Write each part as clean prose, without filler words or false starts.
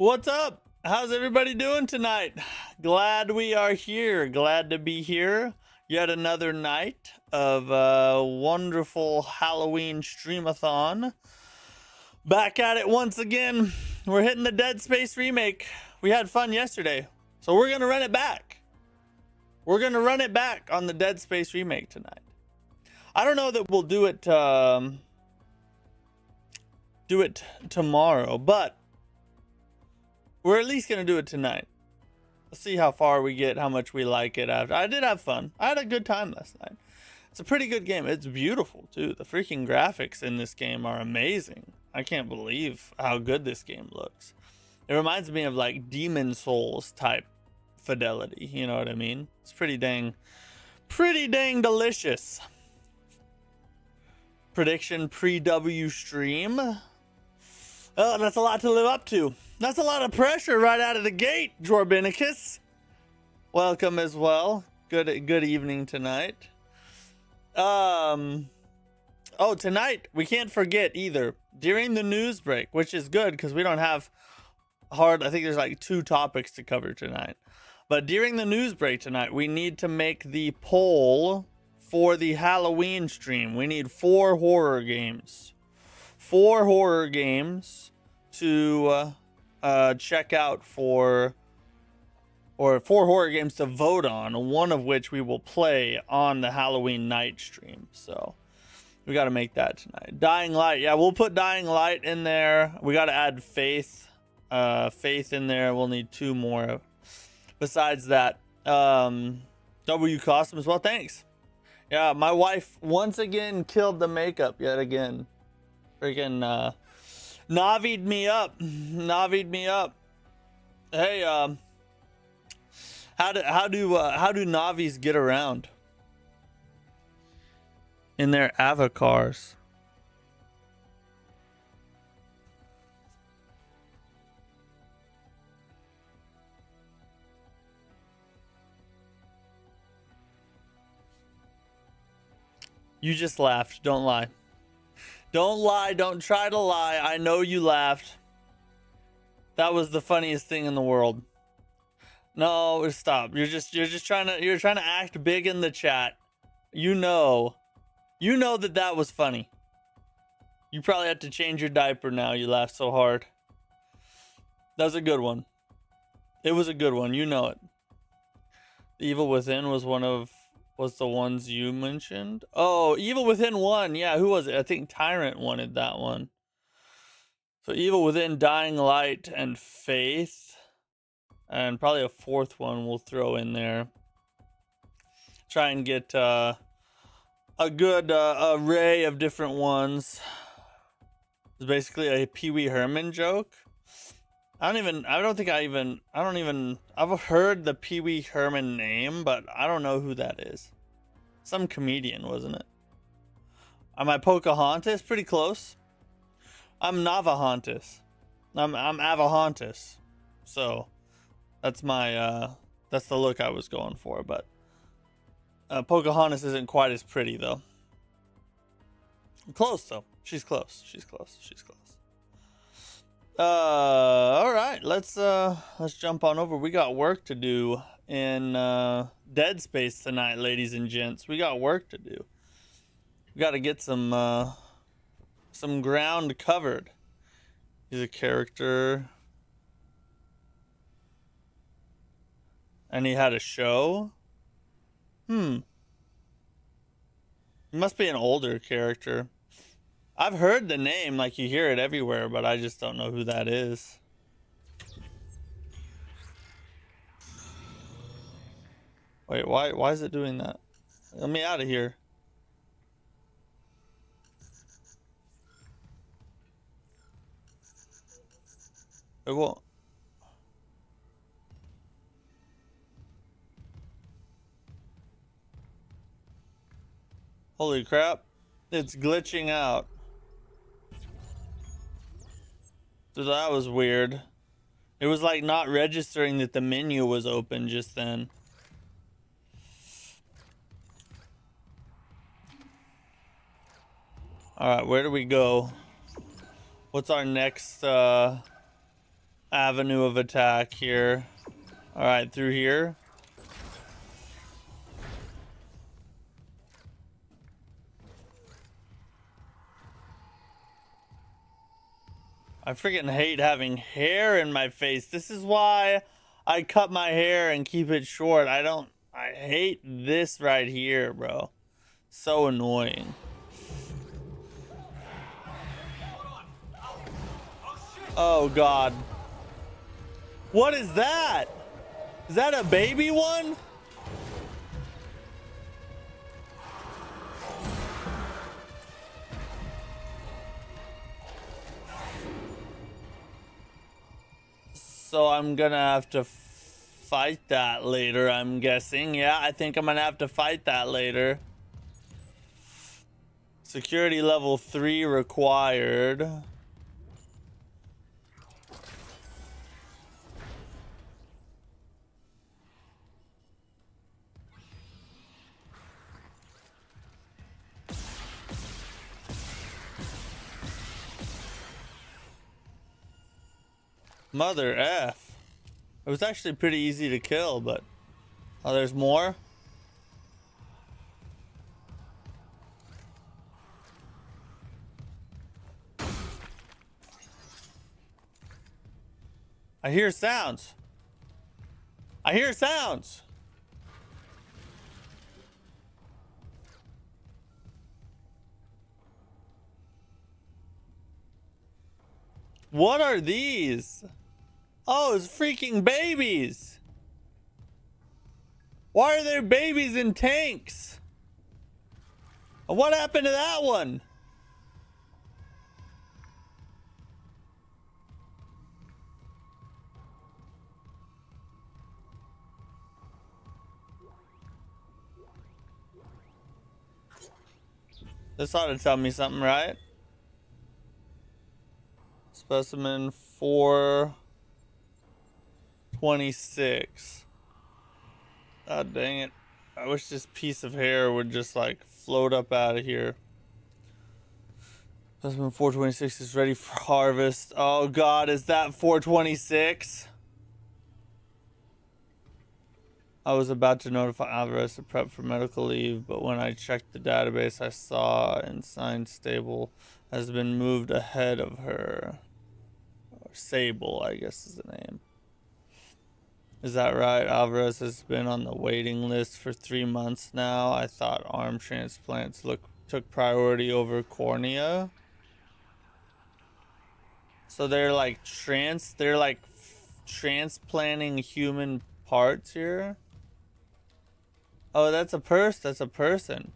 What's up? How's everybody doing tonight? Glad we are here. Glad to be here. Yet another night of wonderful Halloween Streamathon. Back at it once again. We're hitting the Dead Space remake. We had fun yesterday, so we're gonna run it back. We're gonna run it back on the Dead Space remake tonight. I don't know that we'll do it tomorrow, but we're at least gonna do it tonight. Let's see how far we get, how much we like it after. I did have fun. I had a good time last night. It's a pretty good game. It's beautiful too. The freaking graphics in this game are amazing. I can't believe how good this game looks. It reminds me of like Demon Souls type fidelity. You know what I mean? It's pretty dang delicious. Prediction pre-W stream. Oh, that's a lot to live up to. That's a lot of pressure right out of the gate, Jorbinicus. Welcome as well. Good evening tonight. Oh, tonight we can't forget either. During the news break, which is good because we don't have I think there's like 2 topics to cover tonight. But during the news break tonight, we need to make the poll for the Halloween stream. We need 4 horror games. 4 horror games to check out for, or 4 horror games to vote on, one of which we will play on the Halloween night stream. So we got to make that tonight. Dying Light. Yeah, we'll put Dying Light in there. We got to add Faith. Faith in there. We'll need 2 more. Besides that, W Costume as well. Thanks. Yeah, my wife once again killed the makeup yet again. Freaking Navi'd me up. Navi'd me up. Hey, how do Navis get around in their avatars? You just laughed. Don't lie. Don't lie. Don't try to lie. I know you laughed. That was the funniest thing in the world. No, stop. You're just trying to act big in the chat. You know that was funny. You probably had to change your diaper now. You laughed so hard. That was a good one. It was a good one. You know it. The Evil Within was was the ones you mentioned. Oh, Evil Within 1. Yeah, who was it? I think Tyrant wanted that one. So Evil Within, Dying Light, and Faith. And probably a 4th one we'll throw in there. Try and get a good array of different ones. It's basically a Pee Wee Herman joke. I've heard the Pee Wee Herman name, but I don't know who that is. Some comedian, wasn't it? Am I Pocahontas? Pretty close. I'm Navahontas. I'm Avahontas. So that's my that's the look I was going for, but Pocahontas isn't quite as pretty though. Close though. She's close. She's close. She's close. All right, let's jump on over. We got work to do in Dead Space tonight, ladies and gents. We got work to do. We got to get some ground covered. He's a character, and he had a show. He must be an older character. I've heard the name, like you hear it everywhere, but I just don't know who that is. Wait, why is it doing that? Let me out of here. It won't. Holy crap. It's glitching out. So that was weird. It was like not registering that the menu was open just then. All right, where do we go? What's our next avenue of attack here. All right, through here. I freaking hate having hair in my face. This is why I cut my hair and keep it short. I hate this right here, bro. So annoying. Oh, God. What is that? Is that a baby one? So I'm gonna have to fight that later, I'm guessing. Yeah, I think I'm gonna have to fight that later. Security level 3 required. Mother F. It was actually pretty easy to kill, but... Oh, there's more? I hear sounds. I hear sounds. What are these? Oh, it's freaking babies. Why are there babies in tanks? What happened to that one? This ought to tell me something, right? Specimen 426. God dang it. I wish this piece of hair would just like float up out of here. Specimen 426 is ready for harvest. Oh God, is that 426? I was about to notify Alvarez to prep for medical leave, but when I checked the database, I saw Ensign Stable has been moved ahead of her. Or Sable, I guess is the name. Is that right? Alvarez has been on the waiting list for 3 months now. I thought arm transplants took priority over cornea. So they're like transplanting human parts here. Oh, that's a person.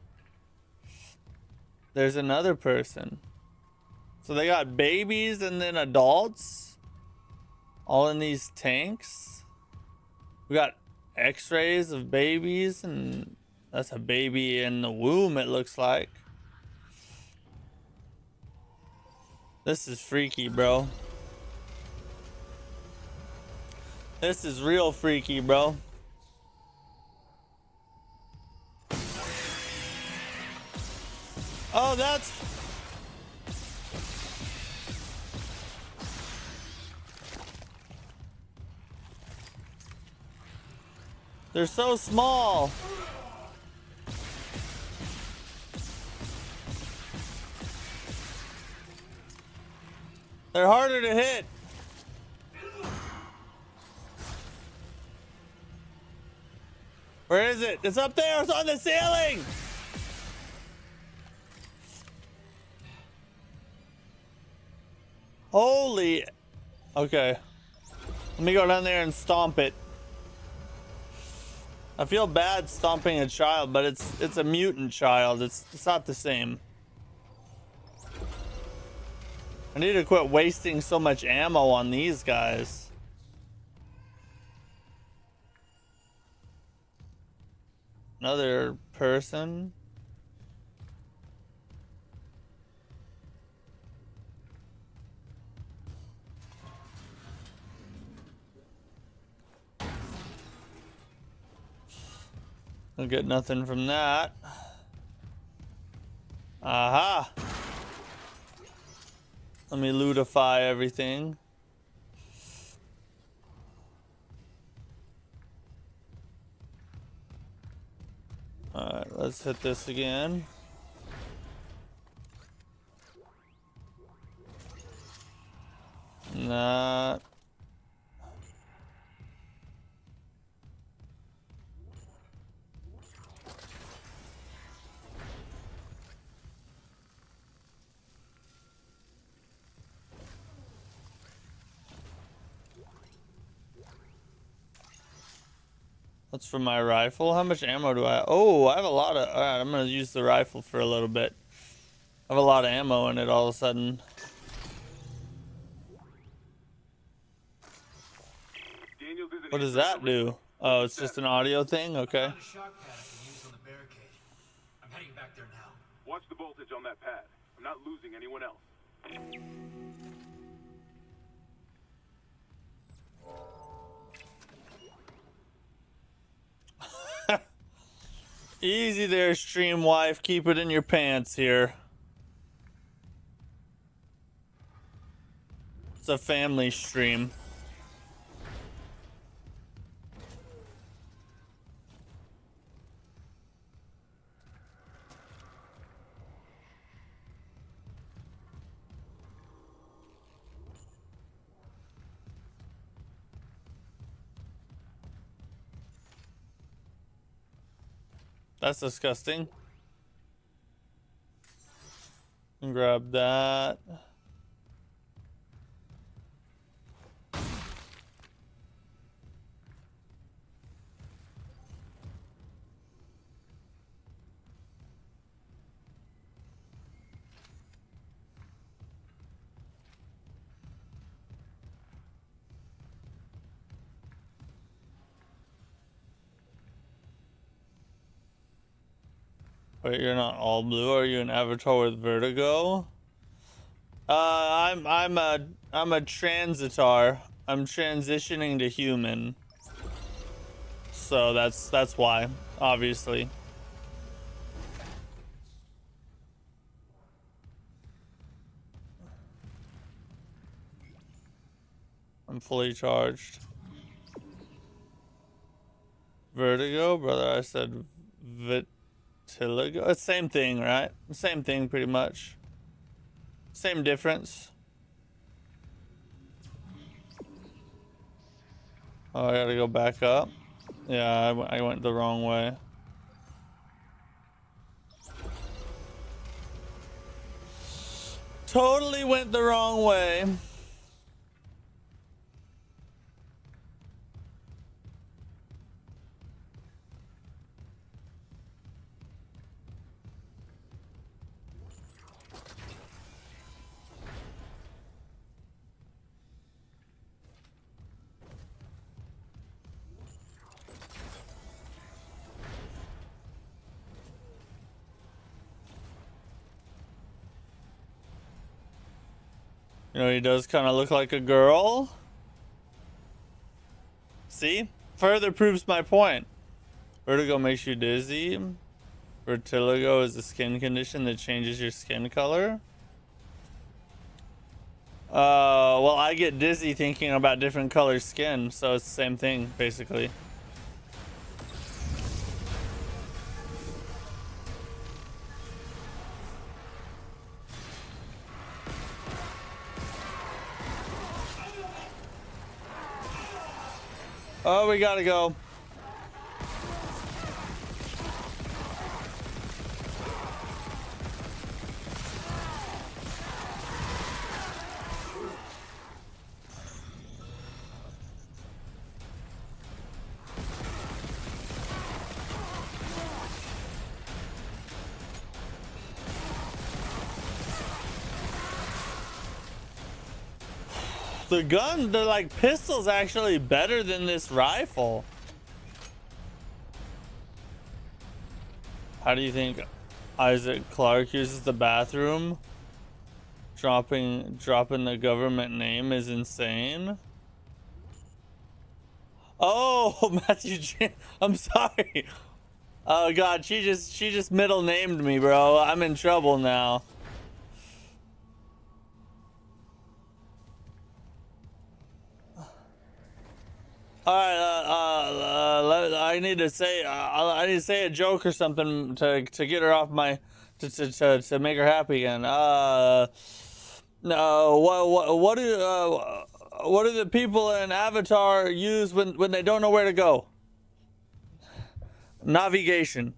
There's another person. So they got babies and then adults all in these tanks. We got x-rays of babies, and that's a baby in the womb, it looks like. This is freaky, bro. This is real freaky, bro. Oh, that's... They're so small. They're harder to hit. Where is it? It's up there. It's on the ceiling. Holy. Okay. Let me go down there and stomp it. I feel bad stomping a child, but it's a mutant child. It's not the same. I need to quit wasting so much ammo on these guys. Another person. I'll get nothing from that. Aha! Let me lootify everything. Alright, let's hit this again. Not. That's for my rifle. How much ammo do I have? Oh, I have a lot of... Alright, I'm gonna use the rifle for a little bit. I have a lot of ammo in it all of a sudden. What does that do? Oh, it's just an audio thing? Okay. I found a shock pad I can use on the barricade. I'm heading back there now. Watch the voltage on that pad. I'm not losing anyone else. Easy there, stream wife. Keep it in your pants here. It's a family stream. That's disgusting. Grab that. Wait, you're not all blue. Are you an avatar with vertigo? I'm a transitar. I'm transitioning to human. So that's why, obviously. I'm fully charged. Vertigo, brother. I said vitiligo. It's same thing, right? Same thing, pretty much. Same difference. Oh, I gotta go back up. Yeah, I went the wrong way. Totally went the wrong way. You know, he does kind of look like a girl. See? Further proves my point. Vertigo makes you dizzy. Vertigo is a skin condition that changes your skin color. Well, I get dizzy thinking about different color skin, so it's the same thing, basically. Oh, we gotta go. The gun, the like pistol's actually better than this rifle. How do you think Isaac Clarke uses the bathroom? Dropping the government name is insane. Oh, Matthew, I'm sorry. Oh God, she just middle named me, bro. I'm in trouble now. I need to say a joke or something to get her off my to make her happy again. No, what do the people in Avatar use when they don't know where to go? Navigation.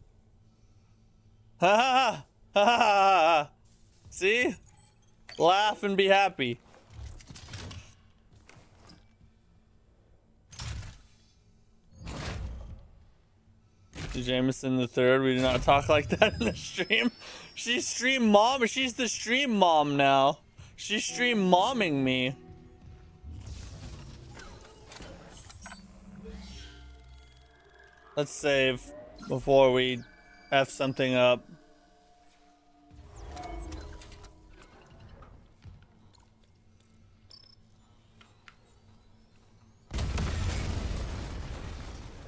Ha ha ha ha ha. See? Laugh and be happy. Jameson the third. We do not talk like that in the stream. She's stream mom. She's the stream mom now. She's stream momming me. Let's save before we F something up.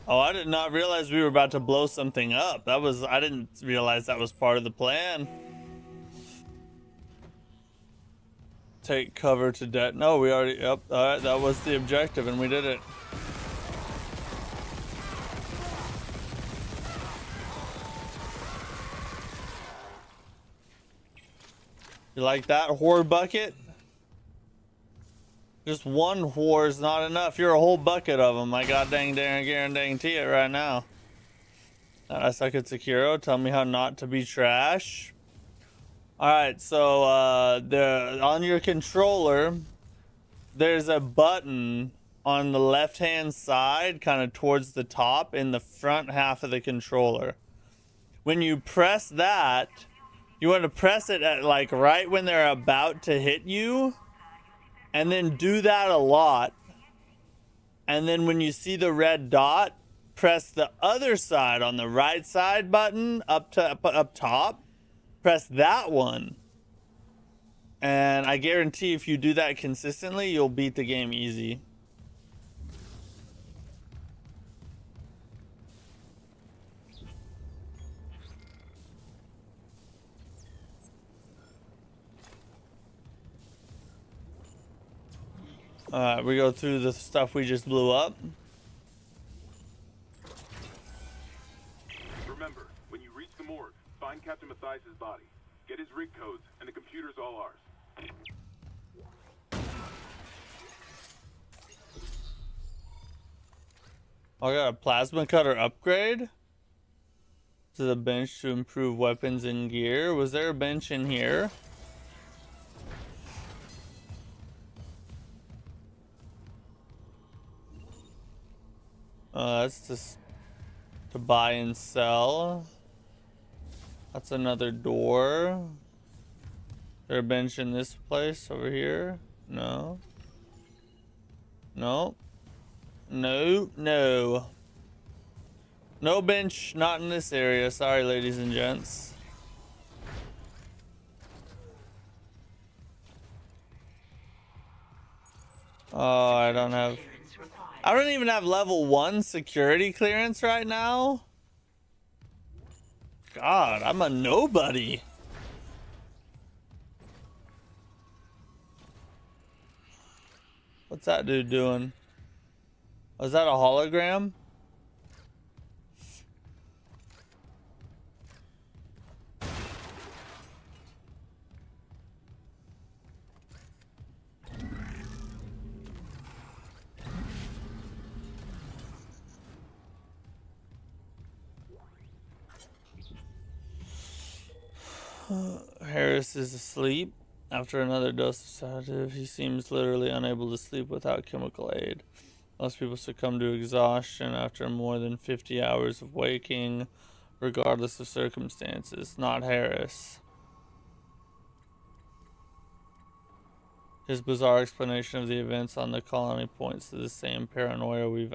Oh, I did not realize we were about to blow something up. I didn't realize that was part of the plan. Take cover to death. No, we already, yep, alright, that was the objective and we did it. You like that, whore bucket? Just one whore is not enough. You're a whole bucket of them. I got dang guarantee it right now. I suck at Sekiro. Tell me how not to be trash. Alright, so on your controller, there's a button on the left-hand side, kind of towards the top in the front half of the controller. When you press that, you want to press it at like right when they're about to hit you. And then do that a lot. And then when you see the red dot, press the other side on the right side button up top. Press that one. And I guarantee if you do that consistently, you'll beat the game easy. We go through the stuff we just blew up. Remember, when you reach the morgue, find Captain Mathias' body. Get his rig codes, and the computer's all ours. I got a plasma cutter upgrade to the bench to improve weapons and gear. Was there a bench in here? That's just to buy and sell. That's another door. Is there a bench in this place over here? No. No. No. No. No bench, not in this area. Sorry, ladies and gents. Oh, I don't even have level 1 security clearance right now. God, I'm a nobody. What's that dude doing? Was that a hologram? Harris is asleep. After another dose of sedative, he seems literally unable to sleep without chemical aid. Most people succumb to exhaustion after more than 50 hours of waking, regardless of circumstances. Not Harris. His bizarre explanation of the events on the colony points to the same paranoia we've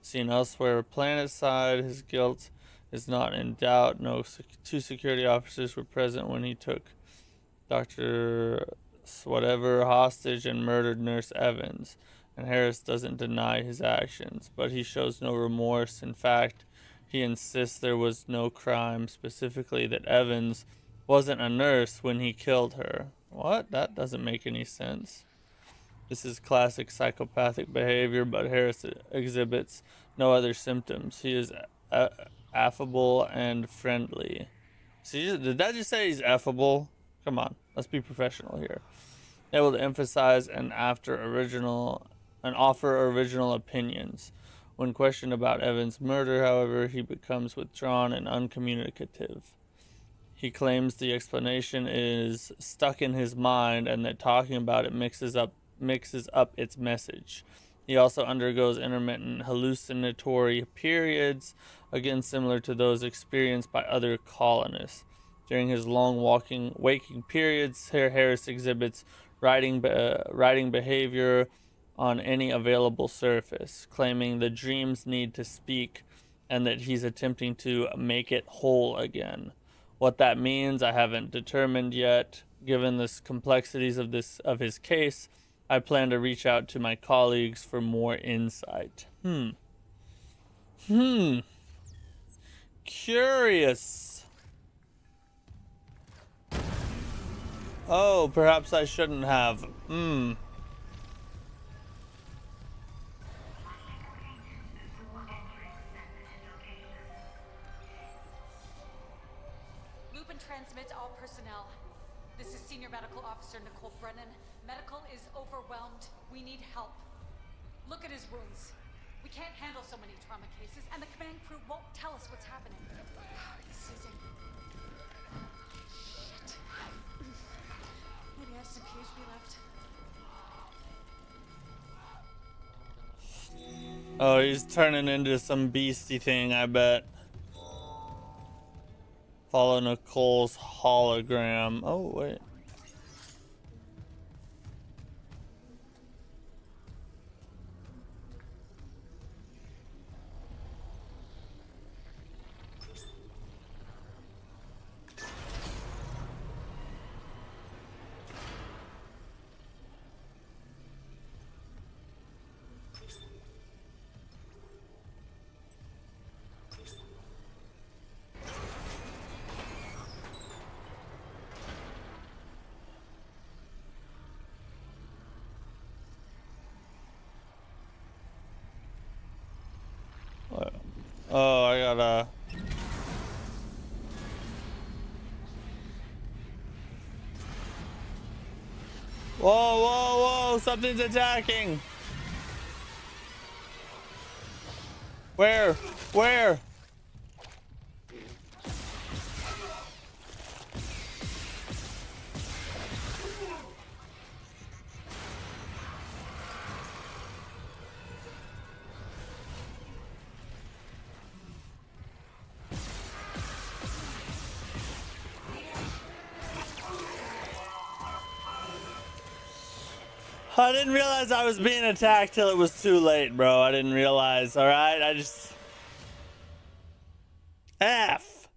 seen elsewhere. Planetside, his guilt is not in doubt. No two security officers were present when he took Dr. whatever hostage and murdered Nurse Evans. And Harris doesn't deny his actions, but he shows no remorse. In fact, he insists there was no crime, specifically that Evans wasn't a nurse when he killed her. What? That doesn't make any sense. This is classic psychopathic behavior, but Harris exhibits no other symptoms. He is affable and friendly. See, did that just say he's affable? Come on, let's be professional here. Able to emphasize and offer original opinions. When questioned about Evan's murder, however, he becomes withdrawn and uncommunicative. He claims the explanation is stuck in his mind and that talking about it mixes up its message. He also undergoes intermittent hallucinatory periods, again similar to those experienced by other colonists. During his long waking periods, Harris exhibits writing behavior on any available surface, claiming the dreams need to speak and that he's attempting to make it whole again. What that means, I haven't determined yet. Given the complexities of his case, I plan to reach out to my colleagues for more insight. Curious. Oh, perhaps I shouldn't have. Transmit all personnel. This is Senior Medical Officer Nicole Brennan. Medical is overwhelmed. We need help. Look at his wounds. We can't handle so many trauma cases, and the command crew won't tell us what's happening. He's seizing. Shit. Maybe I have some PHP left. Oh, he's turning into some beastie thing, I bet. Follow Nicole's hologram. Oh, wait. Oh, I gotta... Whoa, whoa, whoa! Something's attacking! Where? Where? I didn't realize I was being attacked till it was too late, bro. I didn't realize, alright? I just... F!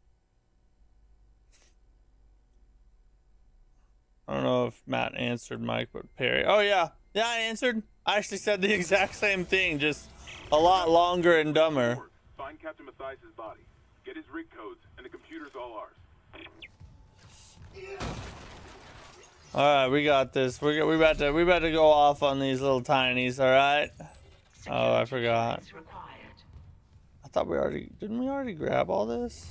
I don't know if Matt answered Mike, but Perry... Oh, yeah. Yeah, I answered. I actually said the exact same thing, just a lot longer and dumber. Find Captain Mathias' body. Get his rig codes, and the computer's all ours. All right, we got this. We about to go off on these little tinies. All right. Oh, I forgot. I thought didn't we already grab all this?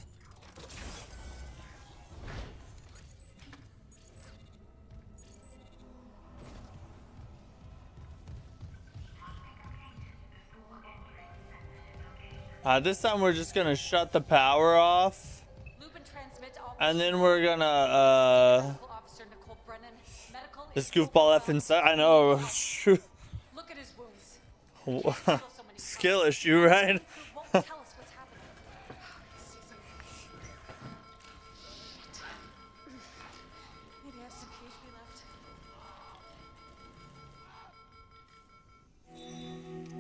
This time we're just gonna shut the power off, and then we're gonna this goofball F inside. I know. Look at his wounds. Skill issue, right?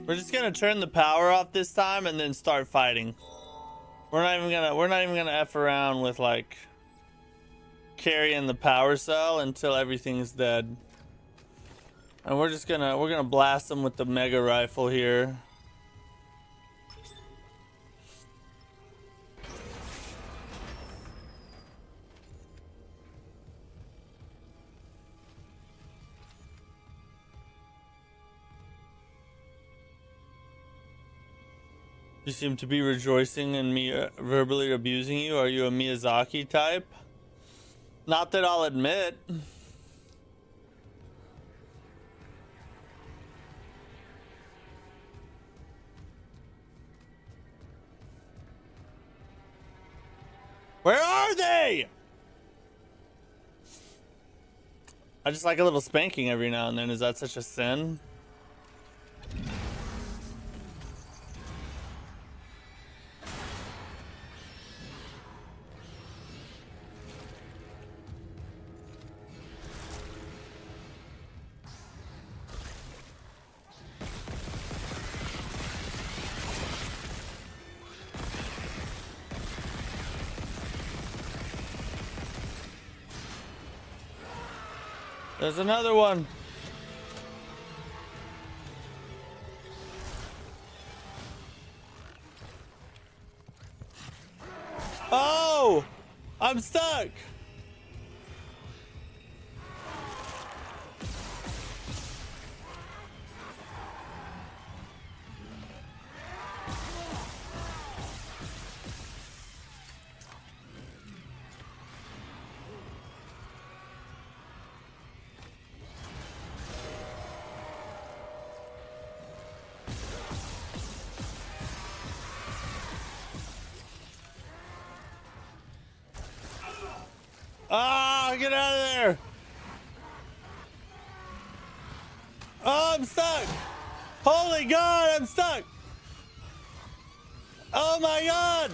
We're just gonna turn the power off this time and then start fighting. We're not even gonna F around with like carrying the power cell until everything's dead. And we're gonna blast them with the mega rifle here. You seem to be rejoicing in me verbally abusing you. Are you a Miyazaki type? Not that I'll admit. Where are they? I just like a little spanking every now and then. Is that such a sin? There's another one. Oh! I'm stuck! Ah, get out of there! Oh, I'm stuck! Holy God, I'm stuck! Oh my God!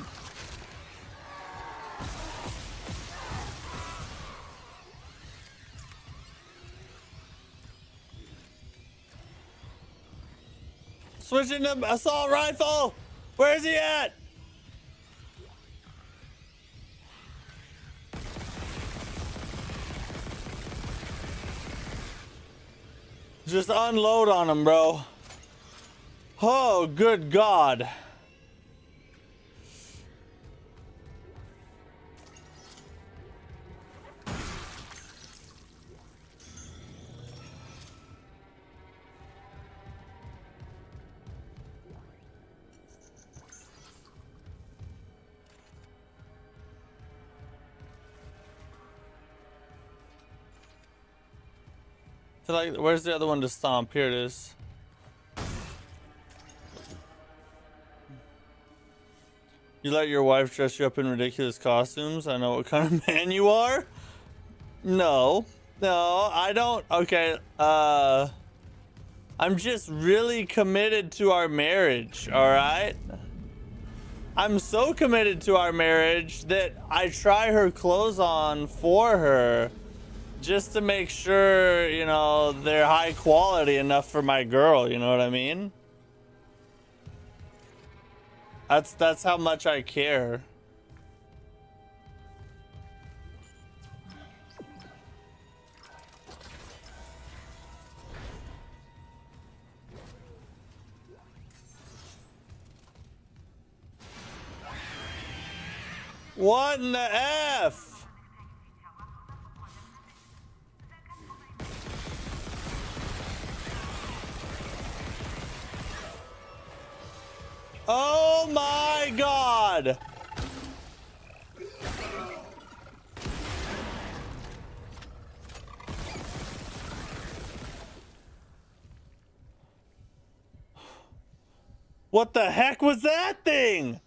Switching to assault rifle! Where's he at? Just unload on him, bro. Oh, good God. So like, where's the other one to stomp? Here it is. You let your wife dress you up in ridiculous costumes? I know what kind of man you are. No, I don't. Okay, I'm just really committed to our marriage, all right? I'm so committed to our marriage that I try her clothes on for her just to make sure, you know, they're high quality enough for my girl, you know what I mean? That's how much I care. What in the F? Oh my God! What the heck was that thing?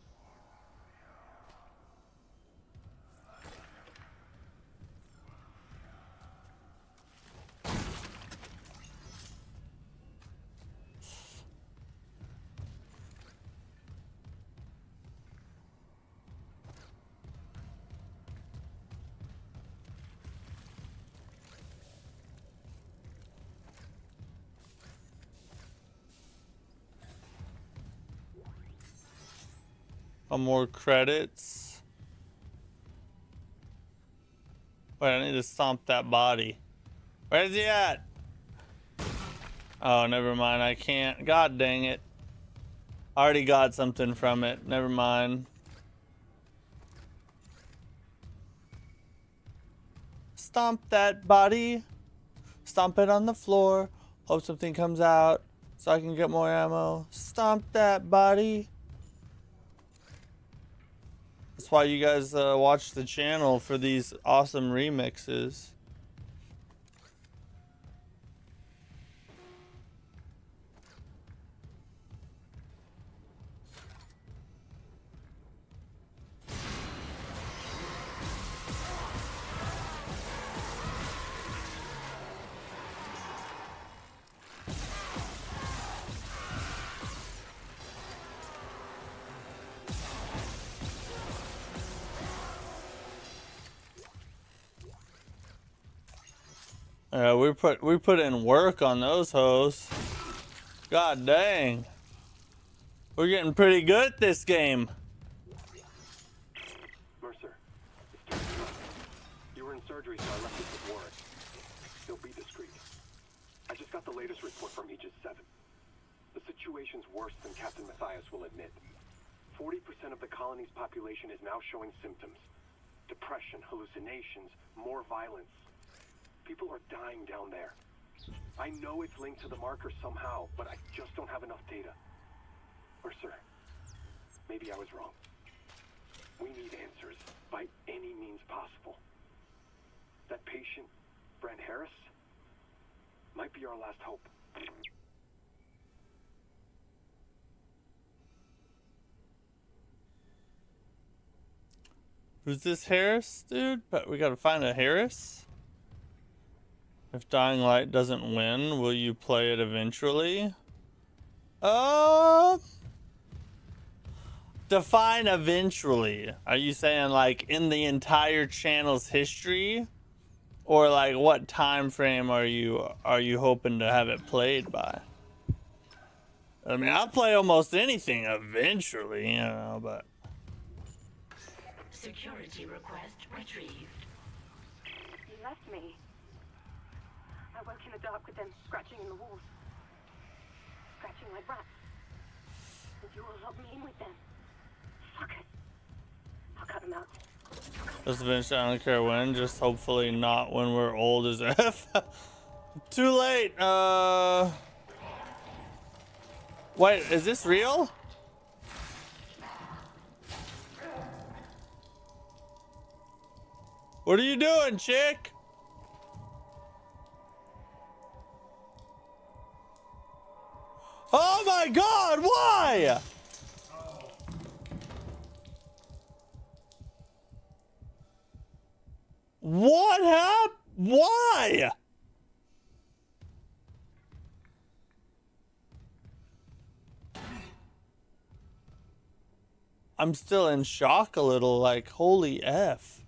More credits. Wait, I need to stomp that body. Where's he at? Oh, never mind. I can't. God dang it. I already got something from it. Never mind. Stomp that body. Stomp it on the floor. Hope something comes out so I can get more ammo. Stomp that body. That's why you guys watch the channel for these awesome remixes. We put in work on those hoes. God dang. We're getting pretty good at this game. Mercer, it's time. You were in surgery, so I left this with Warren. Still be discreet. I just got the latest report from Aegis 7. The situation's worse than Captain Matthias will admit. 40% of the colony's population is now showing symptoms. Depression, hallucinations, more violence. People are dying down there. I know it's linked to the marker somehow, but I just don't have enough data. Mercer, maybe I was wrong. We need answers by any means possible. That patient, Brent Harris, might be our last hope. Who's this Harris, dude? But we gotta find a Harris. If Dying Light doesn't win, will you play it eventually? Define eventually. Are you saying like in the entire channel's history? Or like what time frame are you hoping to have it played by? I mean, I'll play almost anything eventually, you know, but Security request retrieved. You left me. I woke in the dark with them scratching in the walls. Scratching like rats. And you all locked me in with them. Fuck it. I'll cut them out. just eventually, I don't care when, just hopefully not when we're old as F. Too late. Wait, is this real? What are you doing, chick? Oh my God, why? What happened? Why? I'm still in shock a little, like, holy F.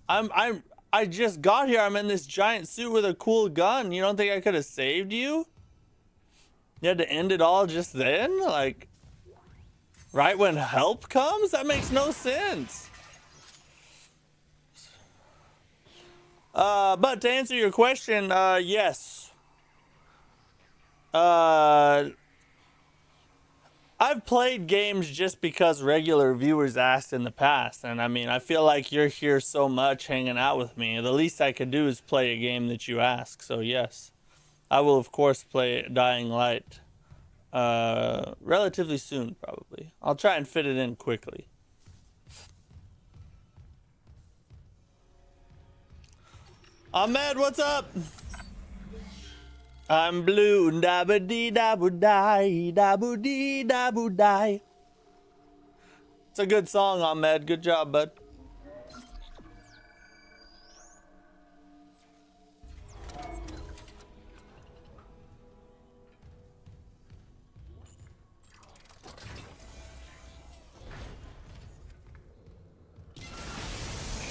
I just got here. I'm in this giant suit with a cool gun. You don't think I could have saved you? You had to end it all just then? Like, right when help comes? That makes no sense. But to answer your question, yes. I've played games just because regular viewers asked in the past, and I mean, I feel like you're here so much hanging out with me. The least I could do is play a game that you ask, so yes. I will, of course, play Dying Light relatively soon, probably. I'll try and fit it in quickly. Ahmed, what's up? I'm blue, da ba dee da boo die, da boo dee da boo die. It's a good song, Ahmed. Good job, bud.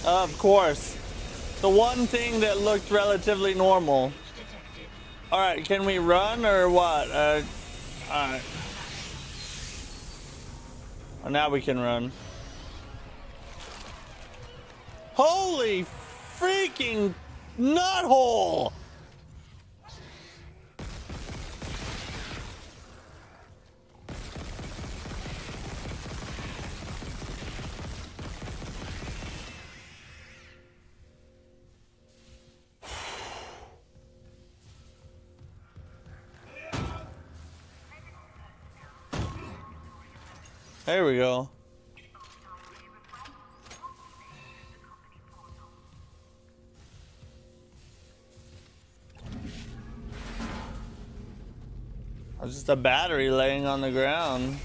Of course. The one thing that looked relatively normal. Alright, can we run or what? Alright. Oh, now we can run. Holy freaking nuthole! There we go. It's just a battery laying on the ground.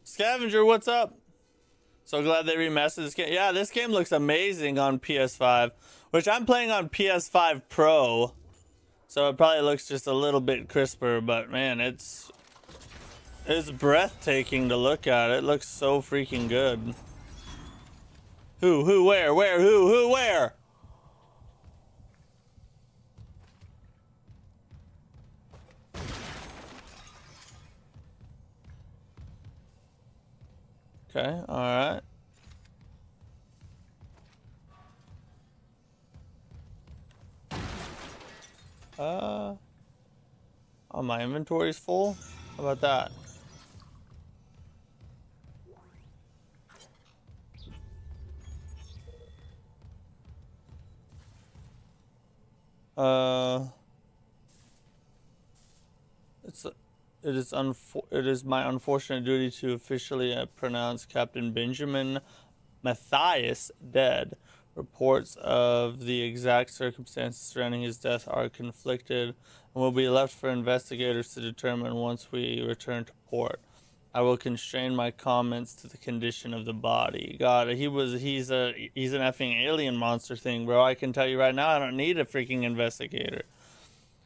Scavenger, what's up? So glad they remastered this game. Yeah, this game looks amazing on PS5, which I'm playing on PS5 Pro. So it probably looks just a little bit crisper, but man, it's breathtaking to look at. It looks so freaking good. Who, where, who, where? Okay, alright. Oh, my inventory's full? How about that? It is my unfortunate duty to officially pronounce Captain Benjamin Matthias dead. Reports of the exact circumstances surrounding his death are conflicted and will be left for investigators to determine once we return to port. I will constrain my comments to the condition of the body. God, he's an effing alien monster thing, bro. I can tell you right now, I don't need a freaking investigator.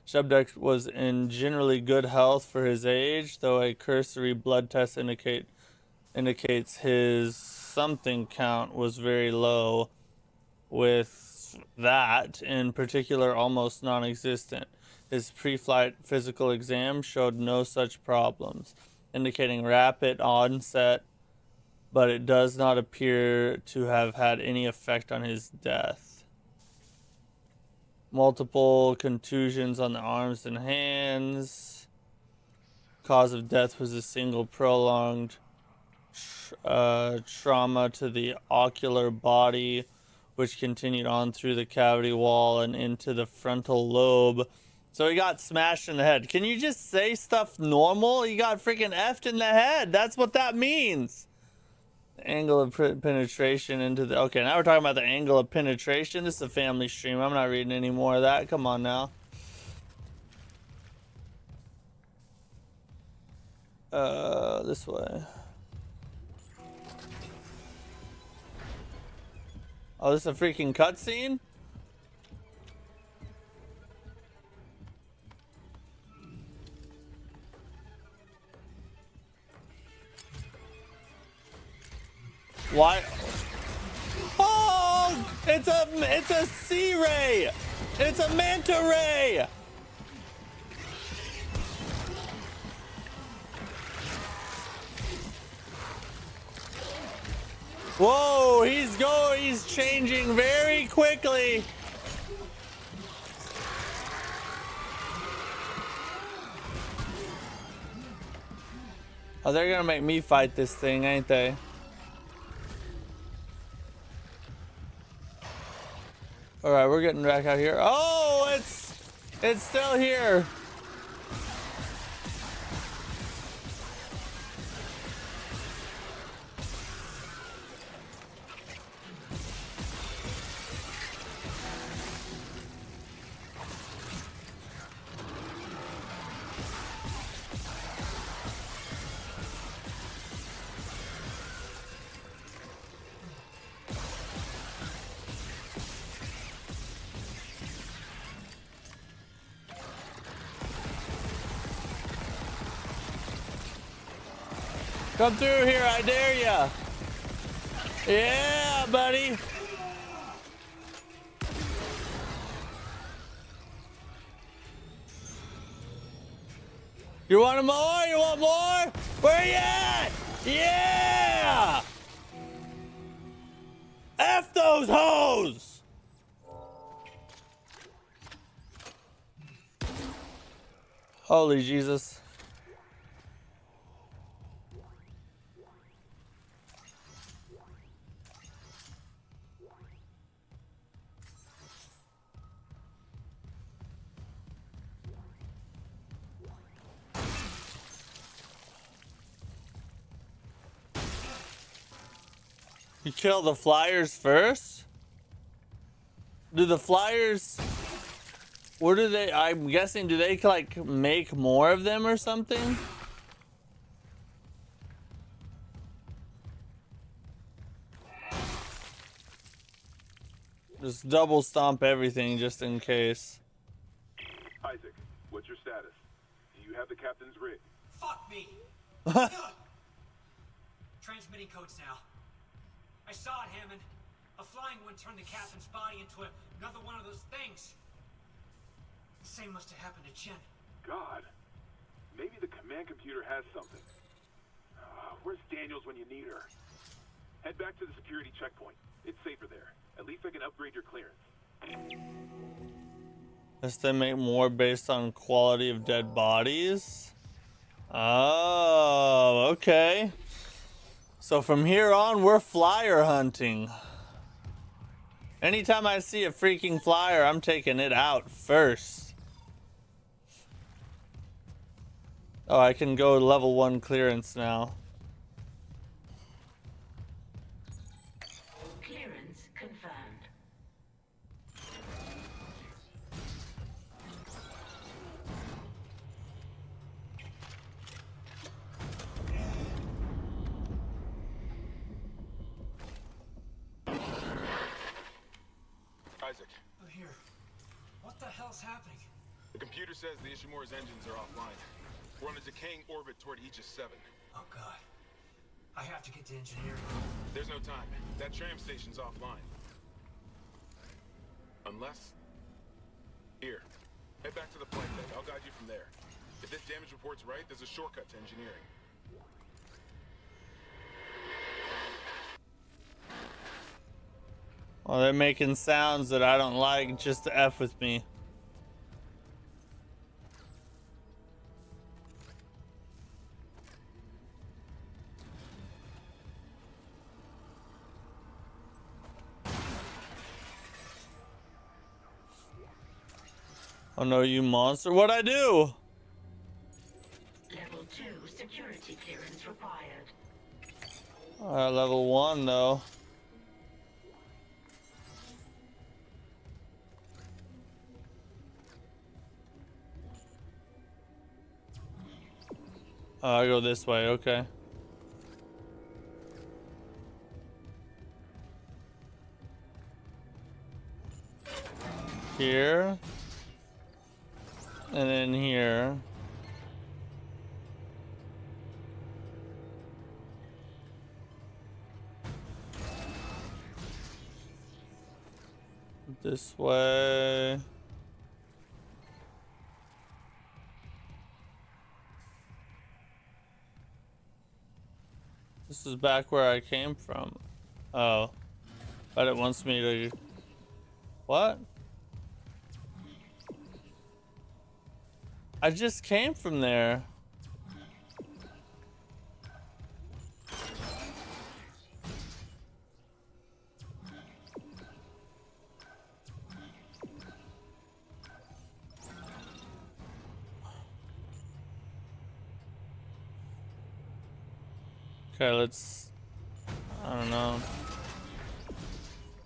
Subject was in generally good health for his age, though a cursory blood test indicates his something count was very low, with that in particular almost non-existent. His pre-flight physical exam showed no such problems, indicating rapid onset, but it does not appear to have had any effect on his death. Multiple contusions on the arms and hands. Cause of death was a single prolonged trauma to the ocular body, which continued on through the cavity wall and into the frontal lobe. So he got smashed in the head. Can you just say stuff normal? He got freaking effed in the head. That's what that means. Angle of penetration into the... Okay, now we're talking about the angle of penetration. This is a family stream. I'm not reading any more of that. Come on now. This way. Oh, this is a freaking cutscene? Why? Oh, it's a sea ray. It's a manta ray. Whoa, he's changing very quickly. Oh, they're gonna make me fight this thing, ain't they? All right, we're getting back out here. Oh, it's still here. Come through here, I dare ya. Yeah, buddy. You want more? You want more? Where you at? Yeah! F those hoes! Holy Jesus. You kill the flyers first? Do the flyers... What do they... I'm guessing, do they, like, make more of them or something? Just double stomp everything just in case. Isaac, what's your status? Do you have the captain's rig? Fuck me! Transmitting codes now. I saw it, Hammond. A flying one turned the captain's body into another one of those things. The same must have happened to Jen. God. Maybe the command computer has something. Where's Daniels when you need her? Head back to the security checkpoint. It's safer there. At least I can upgrade your clearance. Guess they make more based on quality of dead bodies. Oh, okay. So from here on, we're flyer hunting. Anytime I see a freaking flyer, I'm taking it out first. Oh, I can go level 1 clearance now. Clearance confirmed. Isaac, I'm here. What the hell's happening? the computer says the Ishimura's engines are offline. We're on a decaying orbit toward Aegis 7. Oh god. I have to get to engineering. There's no time. That tram station's offline. Unless... Here. Head back to the flight deck. I'll guide you from there. If this damage report's right, there's a shortcut to engineering. Well, they're making sounds that I don't like just to F with me. Oh no, you monster. What'd I do? Level 2 security clearance required. Alright, level 1 though. Oh, I go this way, okay. Here. And then here. This way. This is back where I came from. Oh. But it wants me to... What? I just came from there. Okay, let's... I don't know.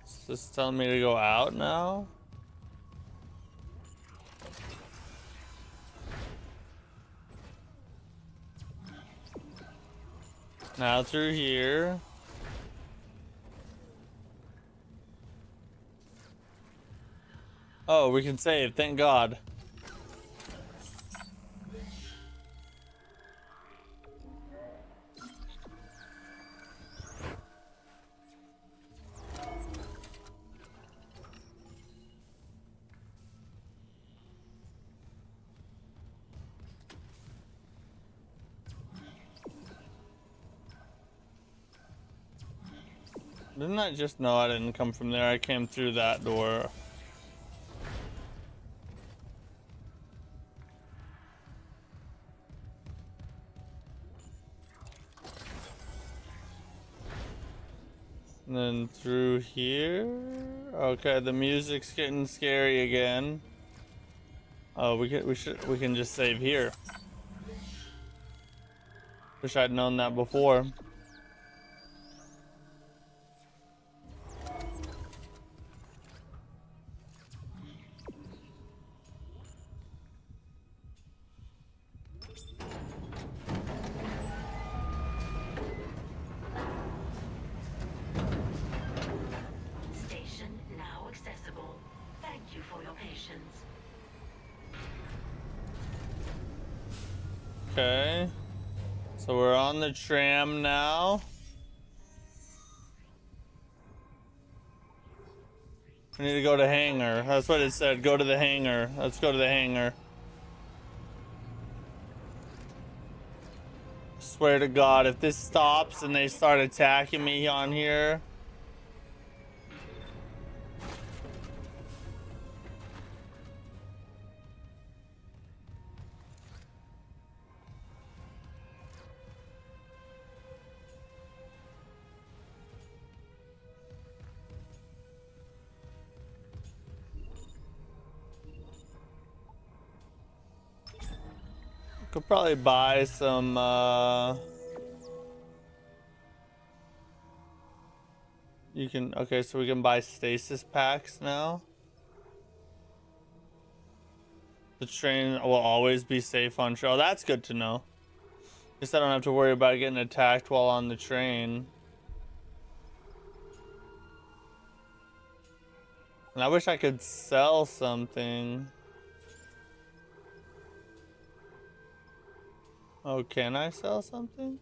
Is this telling me to go out now? Now through here. Oh, we can save, thank God. Didn't I just know I didn't come from there? I came through that door. And then through here. Okay, the music's getting scary again. Oh, we can just save here. Wish I'd known that before. for your patience. Okay. So we're on the tram now. We need to go to hangar. That's what it said. Go to the hangar. Let's go to the hangar. Swear to God, if this stops and they start attacking me on here. Could probably buy some, you can, okay, so we can buy stasis packs now. The train will always be safe on shore. Oh, that's good to know. Guess I don't have to worry about getting attacked while on the train. And I wish I could sell something. Oh, can I sell something?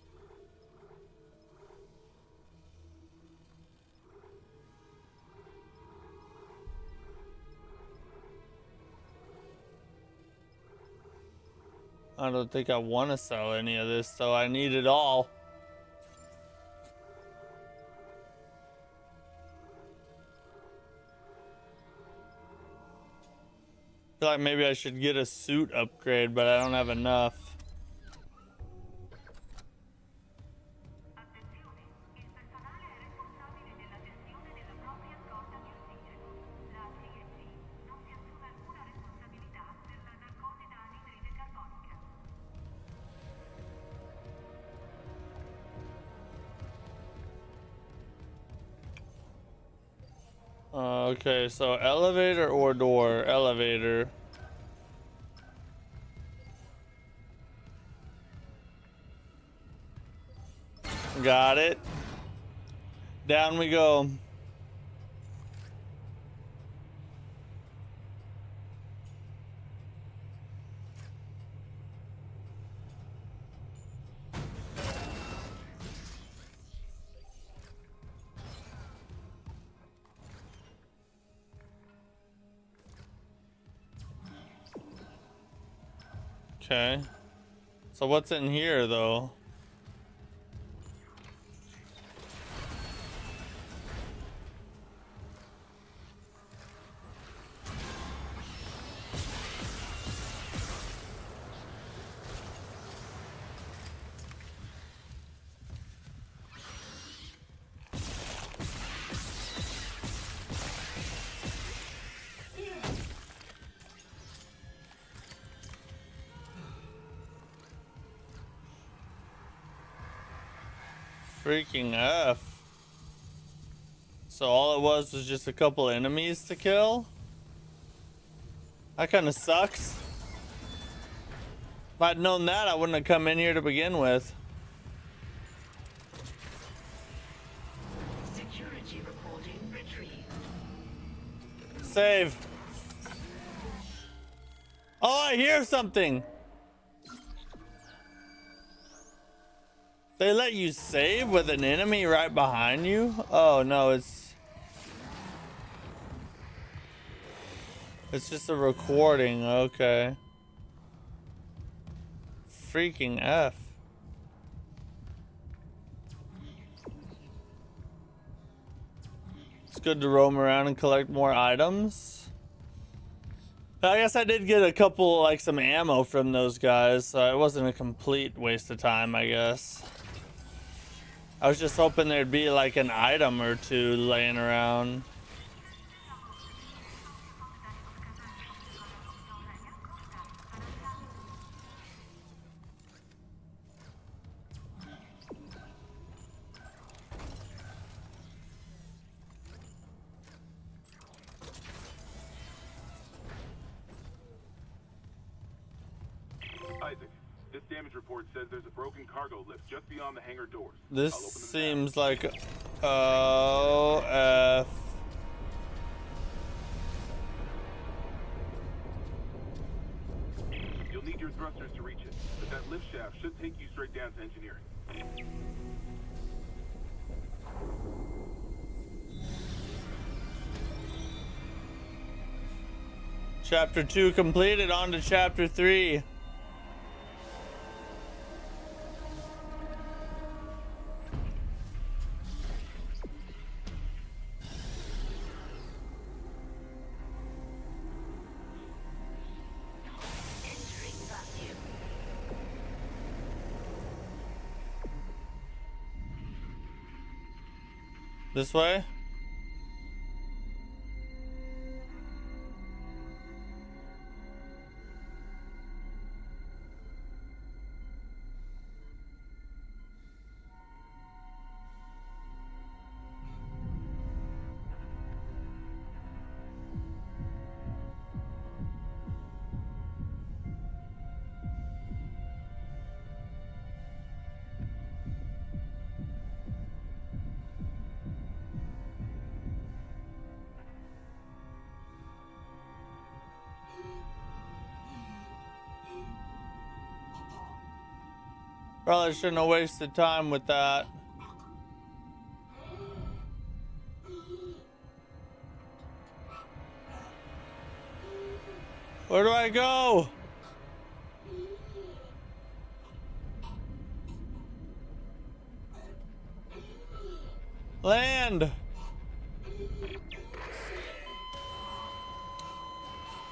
I don't think I want to sell any of this, so I need it all. I feel like maybe I should get a suit upgrade, but I don't have enough. Okay, so elevator or door? Elevator. Got it. Down we go. Okay. So what's in here though? Freaking F. So all it was just a couple enemies to kill? That kind of sucks. If I'd known that, I wouldn't have come in here to begin with. Security reporting retrieved. Save. Oh, I hear something. They let you save with an enemy right behind you? Oh no, it's just a recording. Okay. Freaking F. It's good to roam around and collect more items. I guess I did get a couple, like some ammo from those guys, so it wasn't a complete waste of time, I guess. I was just hoping there'd be like an item or two laying around. Isaac, this damage report says there's a broken cargo lift just beyond the hangar doors. This I'll open them seems like oh F. your thrusters to reach it, but that lift shaft should take you straight down to engineering. Chapter 2 completed, on to Chapter 3. Entering vacuum. This way? Probably shouldn't have wasted time with that. Where do I go? Land.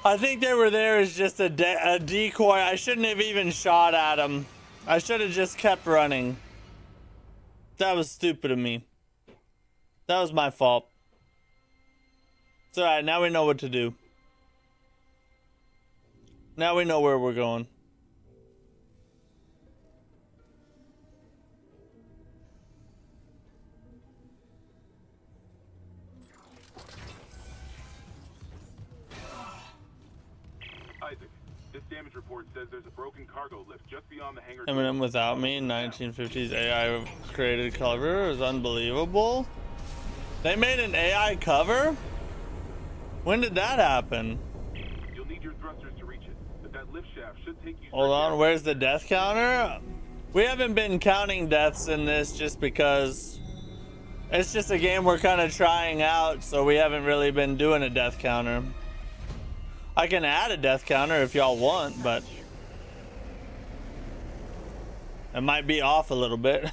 I think they were there as just a decoy. I shouldn't have even shot at them. I should have just kept running. That was stupid of me. That was my fault. It's alright, now we know what to do. Now we know where we're going. Isaac, this damage report says there's a broken cargo lift just beyond the hangar. Eminem Without Me, 1950s AI created cover is unbelievable. They made an AI cover? When did that happen? You'll need your thrusters to reach it, but that lift shaft should take you. Hold on, where's the death counter? We haven't been counting deaths in this just because it's just a game we're kind of trying out, so we haven't really been doing a death counter. I can add a death counter if y'all want, but it might be off a little bit.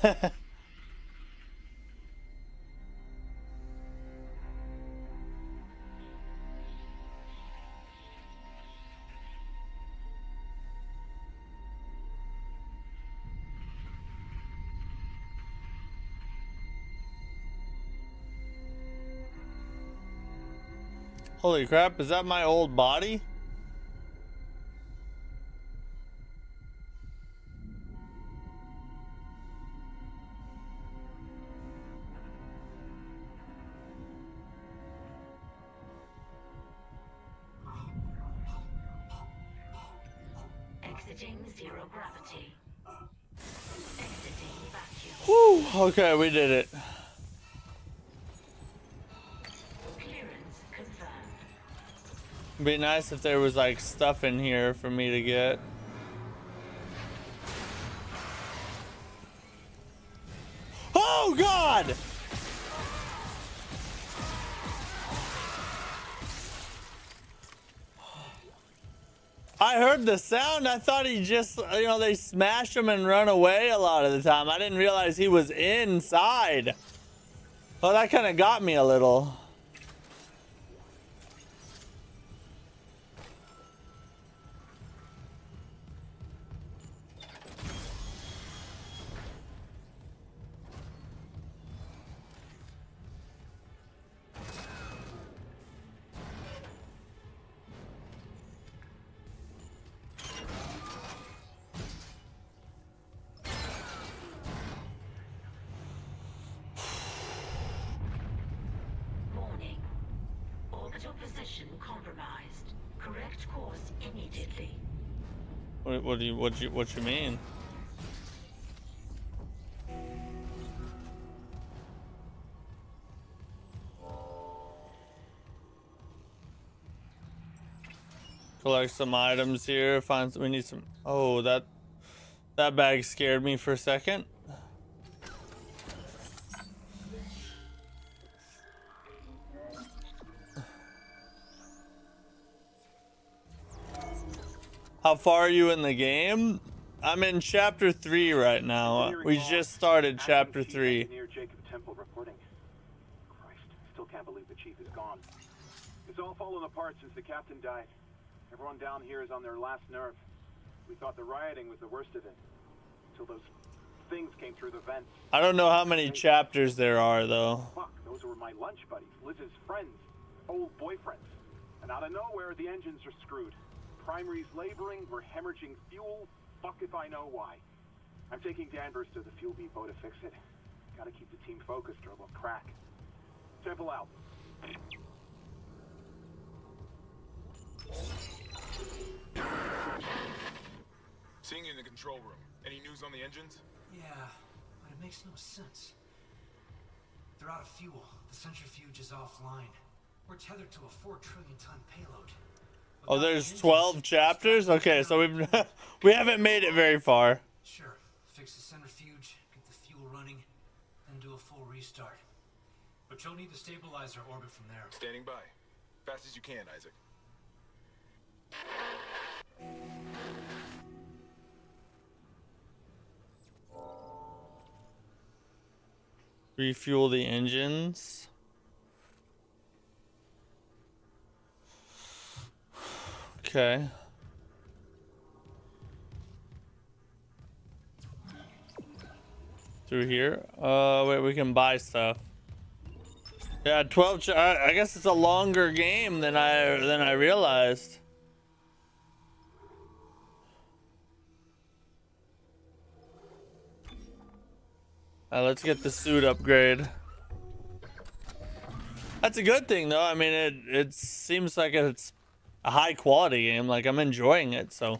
Holy crap, is that my old body? Exiting zero gravity. Exiting vacuum. Whew, okay, we did it. Clearance confirmed. It'd be nice if there was like stuff in here for me to get. Oh God! I heard the sound. I thought he just, you know, they smash him and run away a lot of the time. I didn't realize he was inside. Well, that kind of got me a little. Warning. Orbital position compromised. Correct course immediately. What you mean? Collect some items here. Find some, we need some. Oh, that bag scared me for a second. How far are you in the game? I'm in chapter 3 right now. We just started chapter 3. Near Jacob Temple reporting. Christ, still can't believe the chief is gone. It's all fallen apart since the captain died. Everyone down here is on their last nerve. We thought the rioting was the worst of it. Until those things came through the vents. I don't know how many chapters there are though. Fuck, those were my lunch buddies, Liz's friends, old boyfriends. And out of nowhere, the engines are screwed. Primary's laboring, we're hemorrhaging fuel. Fuck if I know why. I'm taking Danvers to the fuel depot to fix it. Gotta keep the team focused or we'll crack. Temple out. Seeing you in the control room. Any news on the engines? Yeah, but it makes no sense. They're out of fuel. The centrifuge is offline. We're tethered to a 4 trillion ton payload. Oh, there's 12 chapters? Okay, so we haven't made it very far. Sure. Fix the centrifuge, get the fuel running, then do a full restart. But you'll need to stabilize our orbit from there. Standing by. Fast as you can, Isaac. Refuel the engines. Okay. Through here. Wait, we can buy stuff. Yeah, 12. I guess it's a longer game than I realized. Let's get the suit upgrade. That's a good thing, though. I mean, it seems like it's a high quality game. Like, I'm enjoying it. So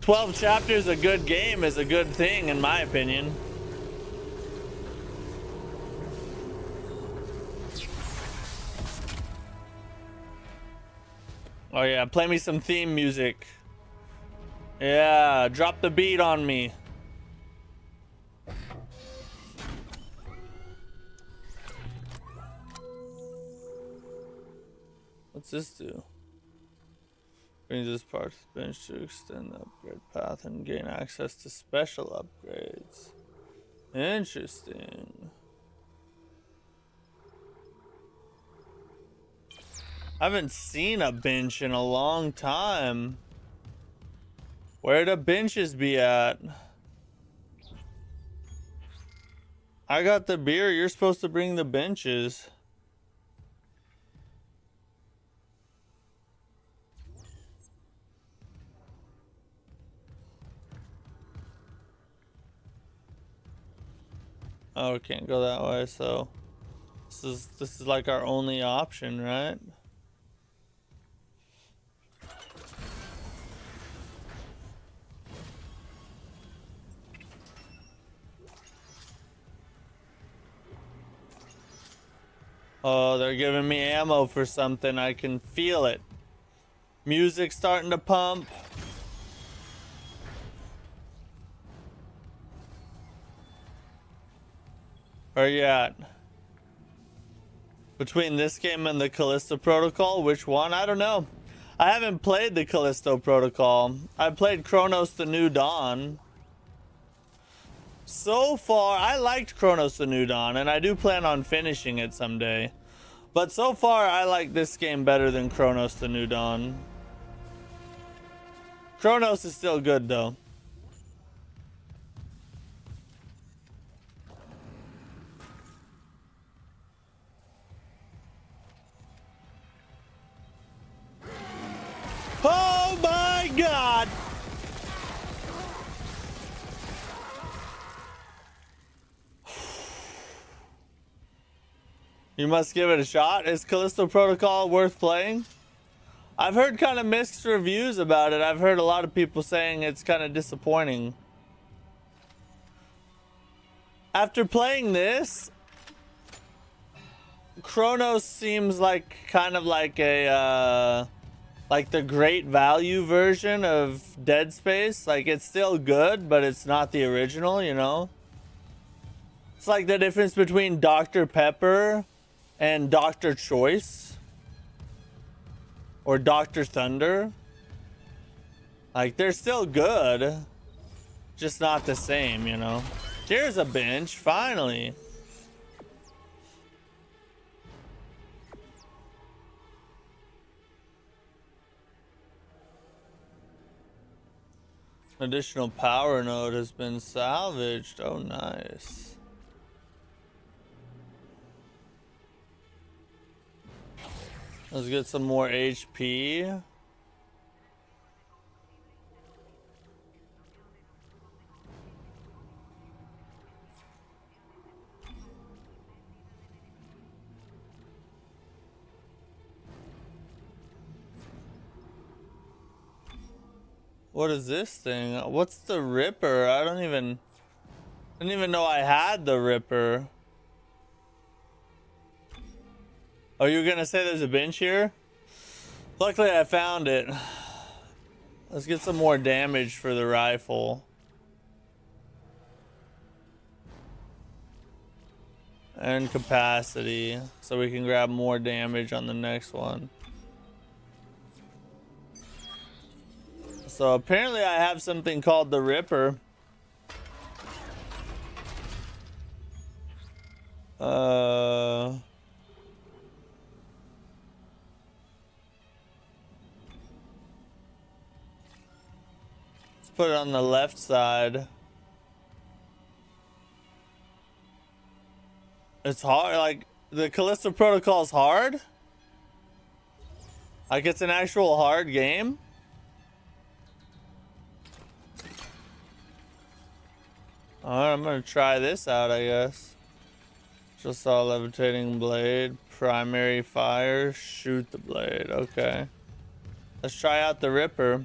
12 chapters a good game is a good thing, in my opinion. Oh yeah, play me some theme music. Yeah, drop the beat on me. What's this do? Brings this part to the bench to extend the upgrade path and gain access to special upgrades. Interesting. I haven't seen a bench in a long time. Where'd the benches be at? I got the beer, you're supposed to bring the benches. Oh, can't go that way, so this is like our only option, right? Oh, they're giving me ammo for something. I can feel it. Music starting to pump. Where are you at? Between this game and the Callisto Protocol, which one? I don't know. I haven't played the Callisto Protocol. I played Chronos the New Dawn. So far, I liked Chronos the New Dawn, and I do plan on finishing it someday. But so far, I like this game better than Chronos the New Dawn. Chronos is still good, though. Oh my God! You must give it a shot. Is Callisto Protocol worth playing? I've heard kind of mixed reviews about it. I've heard a lot of people saying it's kind of disappointing. After playing this, Chronos seems like kind of like a like the great value version of Dead Space. Like, it's still good, but it's not the original, you know? It's like the difference between Dr. Pepper and Dr. Choice. Or Dr. Thunder. Like, they're still good. Just not the same, you know? Here's a bench, finally. Additional power node has been salvaged. Oh, nice. Let's get some more HP. What is this thing? What's the Ripper? I didn't even know I had the Ripper. Oh, you were gonna say there's a bench here? Luckily I found it. Let's get some more damage for the rifle. And capacity, so we can grab more damage on the next one. So apparently I have something called the Ripper. Let's put it on the left side. It's hard, like the Callisto Protocol is hard? Like it's an actual hard game? Alright, I'm gonna try this out, I guess. Just saw levitating blade, primary fire, shoot the blade. Okay. Let's try out the Ripper.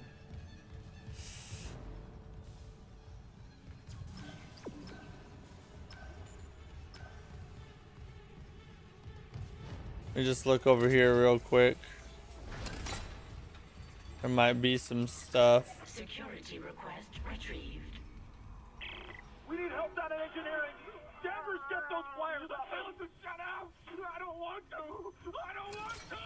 Let me just look over here real quick. There might be some stuff. Security request retrieved. We need help down in engineering. Danvers, get those wires up. Shut out. I don't want to. I don't want to.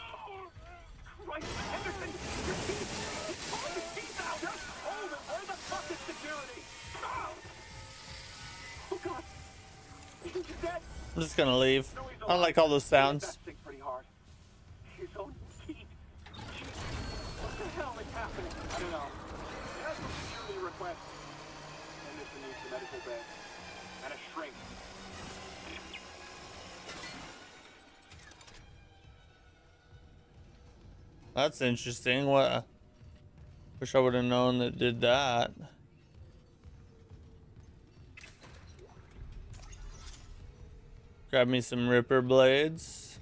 Christ, Henderson, your teeth. He's pulling his teeth out. Just hold it. Where the fuck is security? Oh, God. He's dead. I'm just gonna leave. No, he's I don't like all those sounds. investing pretty hard. His own teeth. Jeez. What the hell is happening? I don't know. There's a security request. Henderson needs a medical bed. And a shrink. That's interesting. What? Wish I would have known that did that. Grab me some Ripper blades.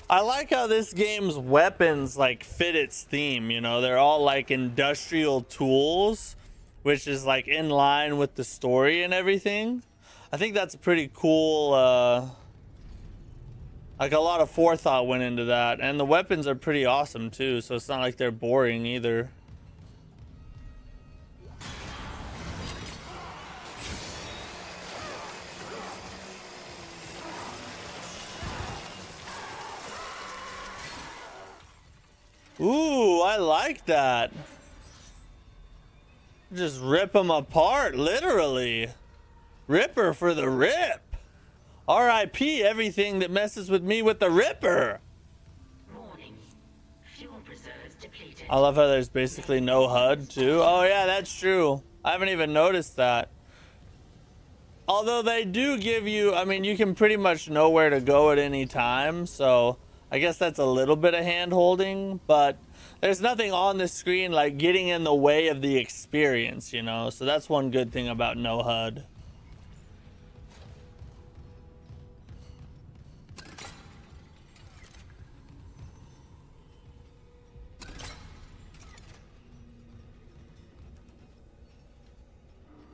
I like how this game's weapons like fit its theme, you know, they're all like industrial tools, which is like in line with the story and everything. I think that's pretty cool. Like a lot of forethought went into that, and the weapons are pretty awesome too, so it's not like they're boring either. Ooh, I like that. Just rip them apart, literally. Ripper for the rip. R.I.P. everything that messes with me with the Ripper. Warning. Fuel reserves depleted. I love how there's basically no HUD too. Oh yeah, that's true. I haven't even noticed that. Although they do give you, I mean, you can pretty much know where to go at any time, so I guess that's a little bit of hand holding, but there's nothing on the screen like getting in the way of the experience, you know, so that's one good thing about no HUD.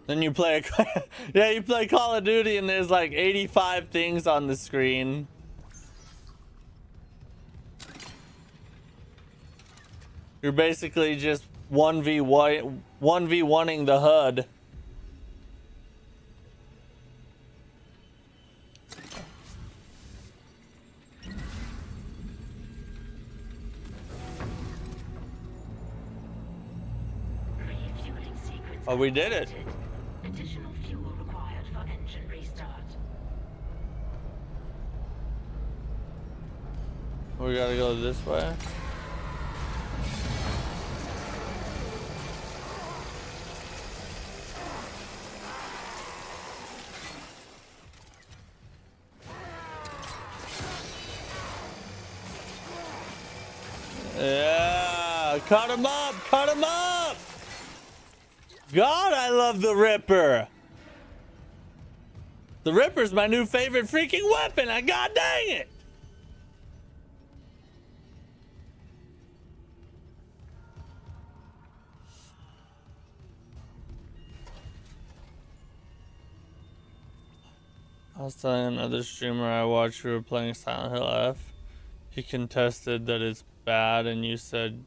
Then you play yeah, you play Call of Duty and there's like 85 things on the screen. You're basically just 1v1ing the HUD. Refueling sequence Oh, we did it. activated. Additional fuel required for engine restart. We gotta go this way. Yeah, cut him up, cut him up. God, I love the Ripper. The Ripper's my new favorite freaking weapon. God dang it. I was telling another streamer I watched who were playing Silent Hill F. He contested that it's bad and you said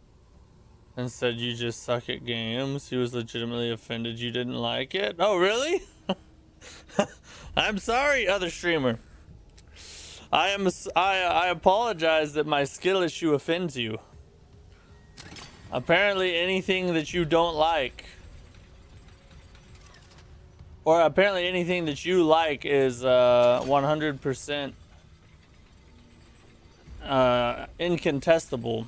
you just suck at games. He was legitimately offended you didn't like it. Oh, really? I'm sorry, other streamer. I apologize that my skill issue offends you. Apparently anything that you don't like, or apparently anything that you like, is 100% incontestable.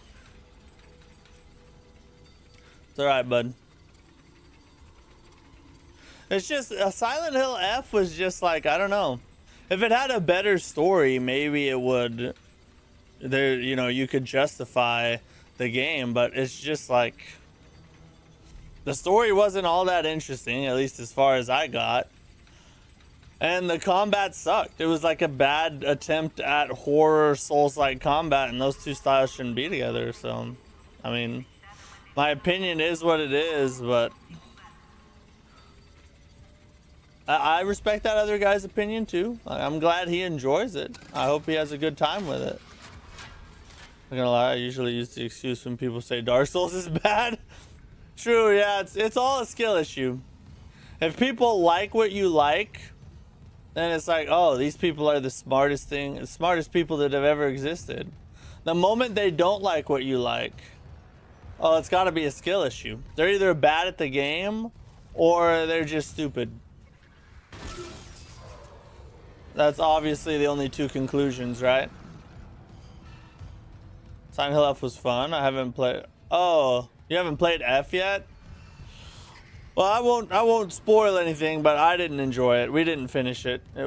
It's alright, bud. It's just Silent Hill F was just like, I don't know. If it had a better story, maybe it would. There, you know, you could justify the game, but it's just like the story wasn't all that interesting, at least as far as I got. And the combat sucked. It was like a bad attempt at horror Souls-like combat, and those two styles shouldn't be together. So, I mean, my opinion is what it is, but I respect that other guy's opinion too. I'm glad he enjoys it. I hope he has a good time with it. I'm not gonna lie, I usually use the excuse when people say Dark Souls is bad. True, yeah, it's all a skill issue. If people like what you like, then it's like, oh, these people are the smartest people that have ever existed. The moment they don't like what you like, oh, it's gotta be a skill issue. They're either bad at the game or they're just stupid. That's obviously the only two conclusions, right? Silent Hill F was fun. I haven't played. Oh, you haven't played F yet? Well, I won't spoil anything, but I didn't enjoy it. We didn't finish it. It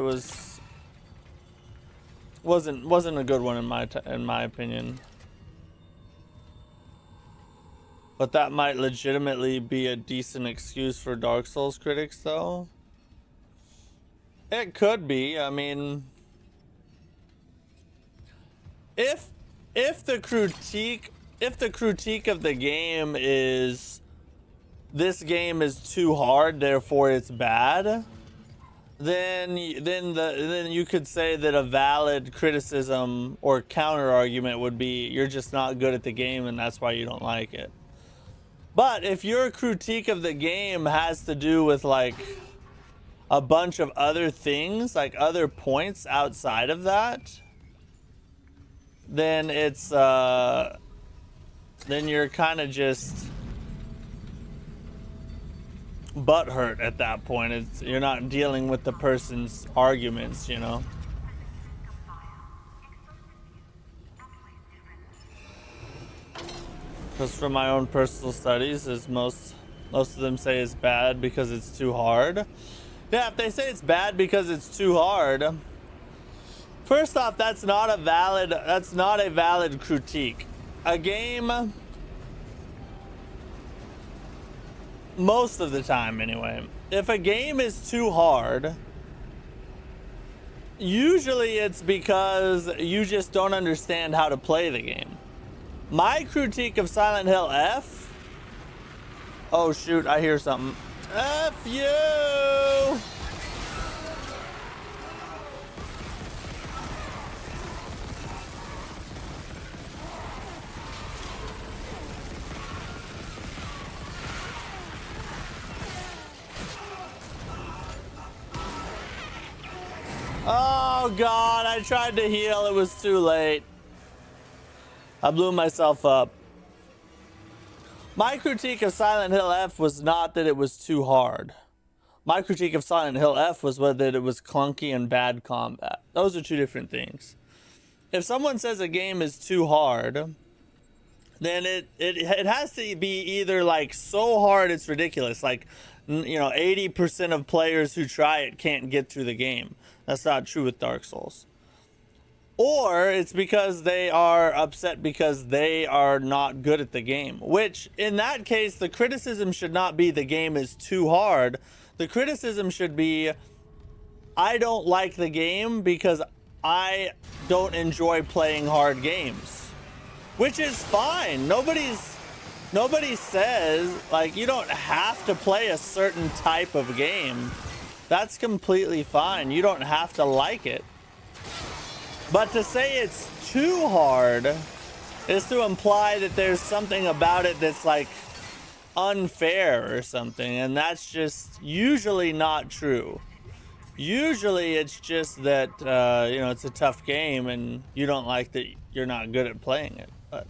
wasn't a good one in my opinion. But that might legitimately be a decent excuse for Dark Souls critics, though. It could be. I mean, if the critique of the game is this game is too hard, therefore it's bad, then you could say that a valid criticism or counter argument would be you're just not good at the game and that's why you don't like it. But if your critique of the game has to do with like a bunch of other things, like other points outside of that, then it's then you're kind of just butthurt at that point. You're not dealing with the person's arguments, you know. Because from my own personal studies, as most of them say it's bad because it's too hard. Yeah, if they say it's bad because it's too hard, first off, that's not a valid critique. A game, most of the time anyway, if a game is too hard, usually it's because you just don't understand how to play the game. My critique of Silent Hill F, oh shoot, I hear something. F you! Oh god, I tried to heal, it was too late. I blew myself up. My critique of Silent Hill F was not that it was too hard. My critique of Silent Hill F was that it was clunky and bad combat. Those are two different things. If someone says a game is too hard, then it has to be either like so hard it's ridiculous. Like, you know, 80% of players who try it can't get through the game. That's not true with Dark Souls. Or it's because they are upset because they are not good at the game. Which, in that case, the criticism should not be the game is too hard. The criticism should be, I don't like the game because I don't enjoy playing hard games. Which is fine. Nobody says, like, you don't have to play a certain type of game. That's completely fine. You don't have to like it. But to say it's too hard is to imply that there's something about it that's like unfair or something, and that's just usually not true. Usually it's just that you know, it's a tough game and you don't like that you're not good at playing it. But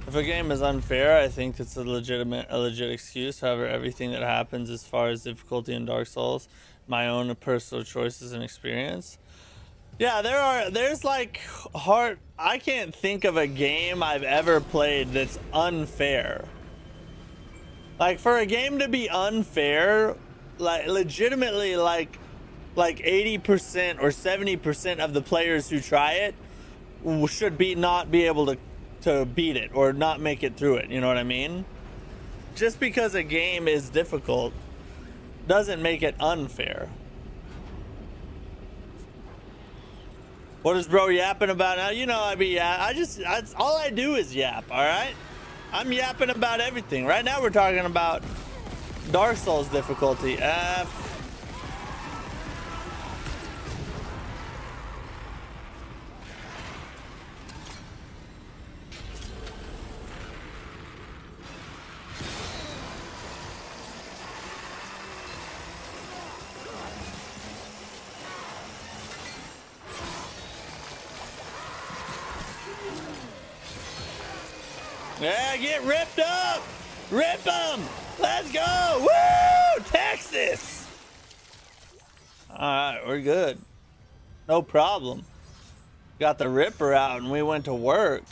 if a game is unfair, I think it's a legit excuse. However, everything that happens as far as difficulty in Dark Souls, my own personal choices and experience. Yeah, there's like hard. I can't think of a game I've ever played that's unfair. Like, for a game to be unfair, like legitimately, like 80% or 70% of the players who try it should not be able to beat it or not make it through it. You know what I mean? Just because a game is difficult doesn't make it unfair. What is bro yapping about now? You know, that's all I do is yap, all right? I'm yapping about everything. Right now we're talking about Dark Souls difficulty. F. Yeah, get ripped up! Rip them! Let's go! Woo! Texas! Alright, we're good. No problem. Got the ripper out and we went to work.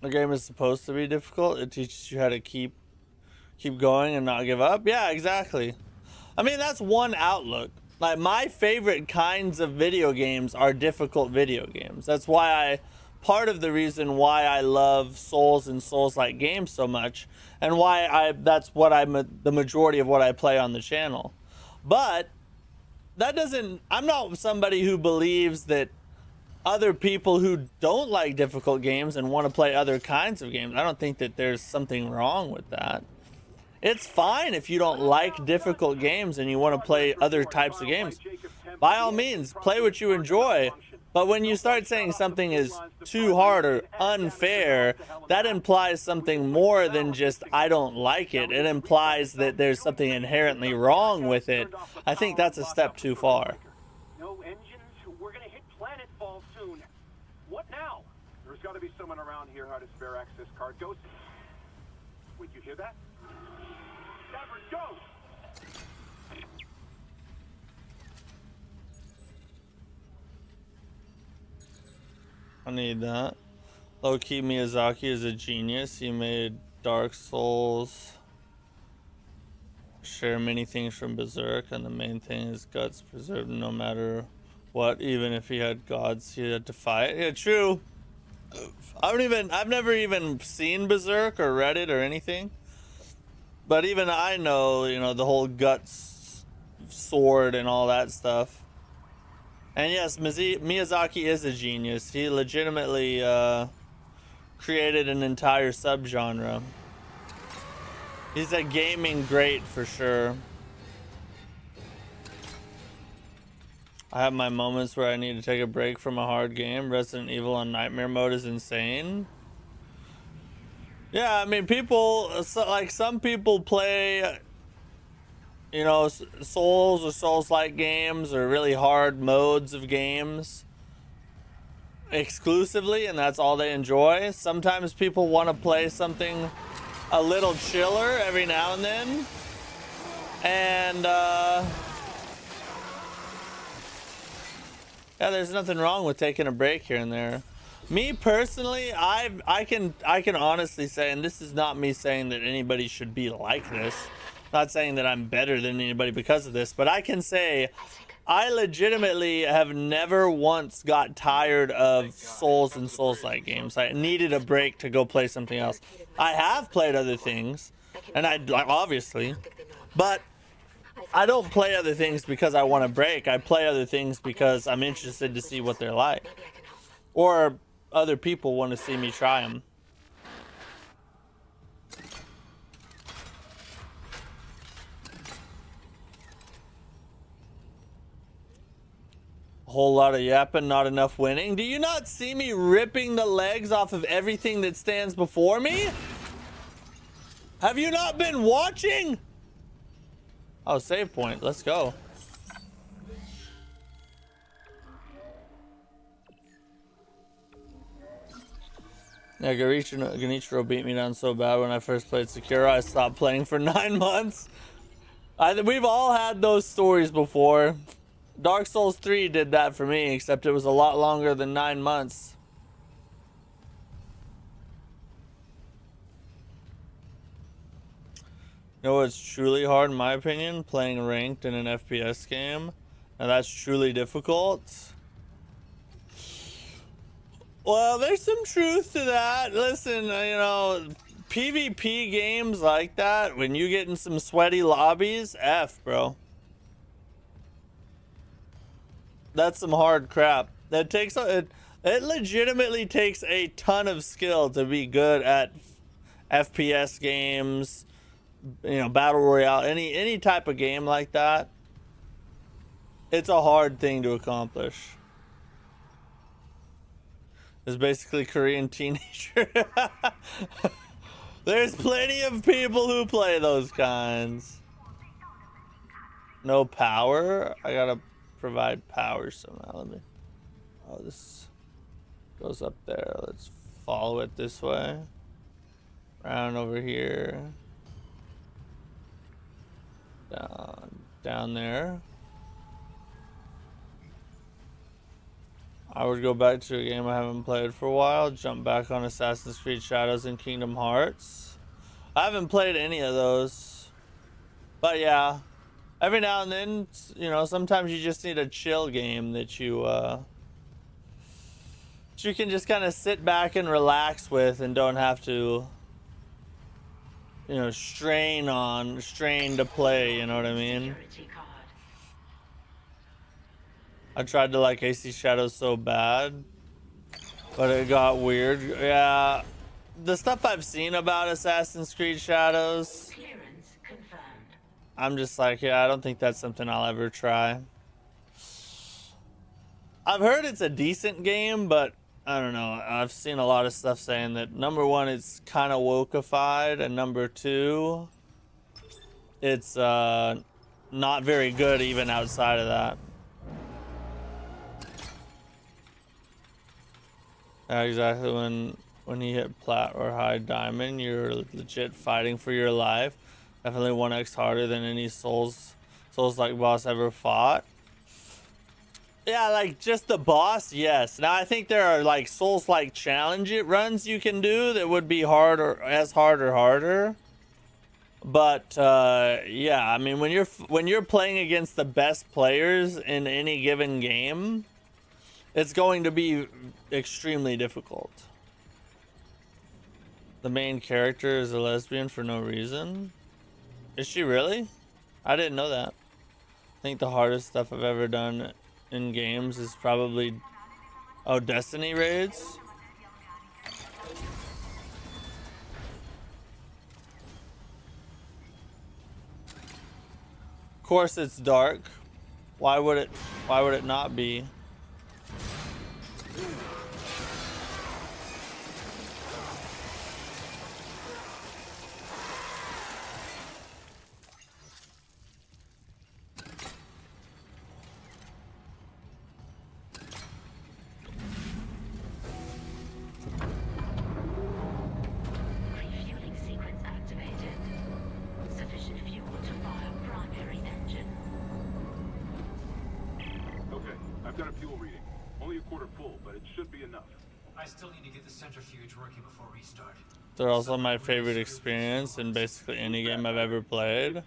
The game is supposed to be difficult. It teaches you how to keep going and not give up. Yeah, exactly. I mean, that's one outlook. Like, my favorite kinds of video games are difficult video games. That's why part of the reason why I love Souls and Souls-like games so much, and why the majority of what I play on the channel. But that doesn't, I'm not somebody who believes that other people who don't like difficult games and want to play other kinds of games, I don't think that there's something wrong with that. It's fine if you don't like difficult games and you want to play other types of games. By all means, play what you enjoy. But when you start saying something is too hard or unfair, that implies something more than just I don't like it. It implies that there's something inherently wrong with it. I think that's a step too far. No engines. We're gonna hit planetfall soon. What now? There's got to be someone around here who had a spare access card. Go. Wait, you hear that? Davers, go! I need that. Low-key Miyazaki is a genius. He made Dark Souls share many things from Berserk, and the main thing is guts preserved no matter what. Even if he had gods, he had to fight. Yeah, true. I've never even seen Berserk or read it or anything. But even I know, you know, the whole guts sword and all that stuff. And yes, Miyazaki is a genius. He legitimately created an entire subgenre. He's a gaming great for sure. I have my moments where I need to take a break from a hard game. Resident Evil on nightmare mode is insane. Yeah, I mean, like some people play, you know, Souls or Souls-like games or really hard modes of games exclusively, and that's all they enjoy. Sometimes people want to play something a little chiller every now and then. And, yeah, there's nothing wrong with taking a break here and there. Me personally, I can honestly say, and this is not me saying that anybody should be like this. Not saying that I'm better than anybody because of this, but I can say I legitimately have never once got tired of Souls and Souls-like games. I needed a break to go play something else. I have played other things, and obviously, but I don't play other things because I want a break. I play other things because I'm interested to see what they're like, or other people want to see me try them. Whole lot of yapping, not enough winning. Do you not see me ripping the legs off of everything that stands before me? Have you not been watching? Oh, save point. Let's go. Yeah, Genichiro beat me down so bad when I first played Sekiro. I stopped playing for 9 months. We've all had those stories before. Dark Souls 3 did that for me, except it was a lot longer than 9 months. You know what's truly hard, in my opinion? Playing ranked in an FPS game. And that's truly difficult. Well, there's some truth to that. Listen, you know, PvP games like that, when you get in some sweaty lobbies, bro. That's some hard crap. That takes it legitimately takes a ton of skill to be good at FPS games, you know, battle royale, any type of game like that. It's a hard thing to accomplish. It's basically Korean teenager. There's plenty of people who play those kinds. No power. I gotta provide power somehow. Let me. Oh, this goes up there. Let's follow it this way. Round over here. Down there. I would go back to a game I haven't played for a while. Jump back on Assassin's Creed Shadows and Kingdom Hearts. I haven't played any of those. But yeah. Every now and then, you know, sometimes you just need a chill game that you can just kind of sit back and relax with and don't have to, you know, strain to play, you know what I mean? I tried to like AC Shadows so bad, but it got weird. Yeah, the stuff I've seen about Assassin's Creed Shadows, I'm just like, yeah, I don't think that's something I'll ever try. I've heard it's a decent game, but I don't know. I've seen a lot of stuff saying that, number one, it's kind of wokeified, and number two, it's not very good even outside of that. Exactly, when you hit plat or high diamond, you're legit fighting for your life. Definitely 1x harder than any Souls-like boss ever fought. Yeah, like just the boss, yes. Now I think there are like Souls-like challenge runs you can do that would be hard or harder. But yeah, I mean, when you're playing against the best players in any given game, it's going to be extremely difficult. The main character is a lesbian for no reason. Is she really? I didn't know that. think the hardest stuff I've ever done in games is probably, oh, Destiny raids. Of course it's dark. Why would it not be? Refueling sequence activated. Sufficient fuel to fire primary engine. Okay, I've got a fuel reading. Only a quarter full, but it should be enough. I still need to get the centrifuge working before restart. They're also my favorite experience in basically any game I've ever played.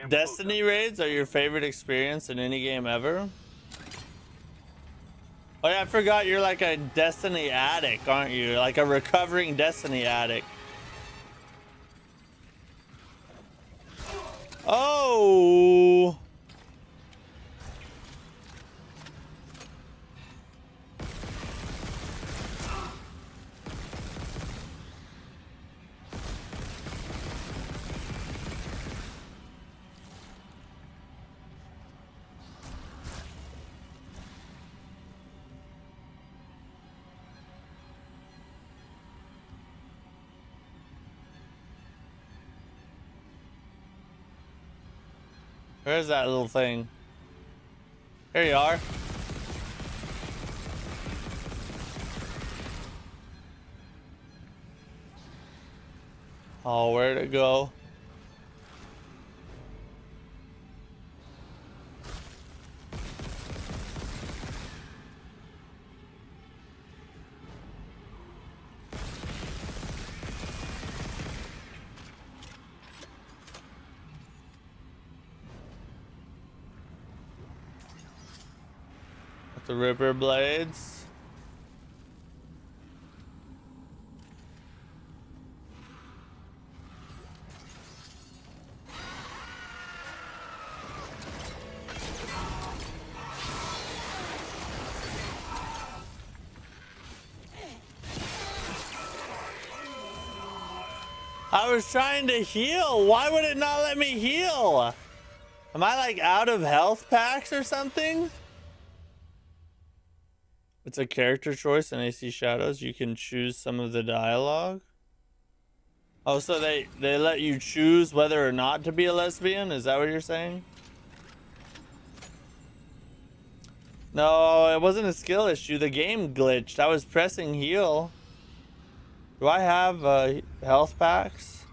Destiny raids are your favorite experience in any game ever? Oh yeah, I forgot you're like a Destiny addict, aren't you? Like a recovering Destiny addict. Oh! Where's that little thing? Here you are. Oh, where'd it go? The Ripper blades. I was trying to heal. Why would it not let me heal? Am I like out of health packs or something? It's a character choice in AC Shadows. You can choose some of the dialogue. Oh, so they let you choose whether or not to be a lesbian? Is that what you're saying? No, it wasn't a skill issue. The game glitched. I was pressing heal. Do I have health packs?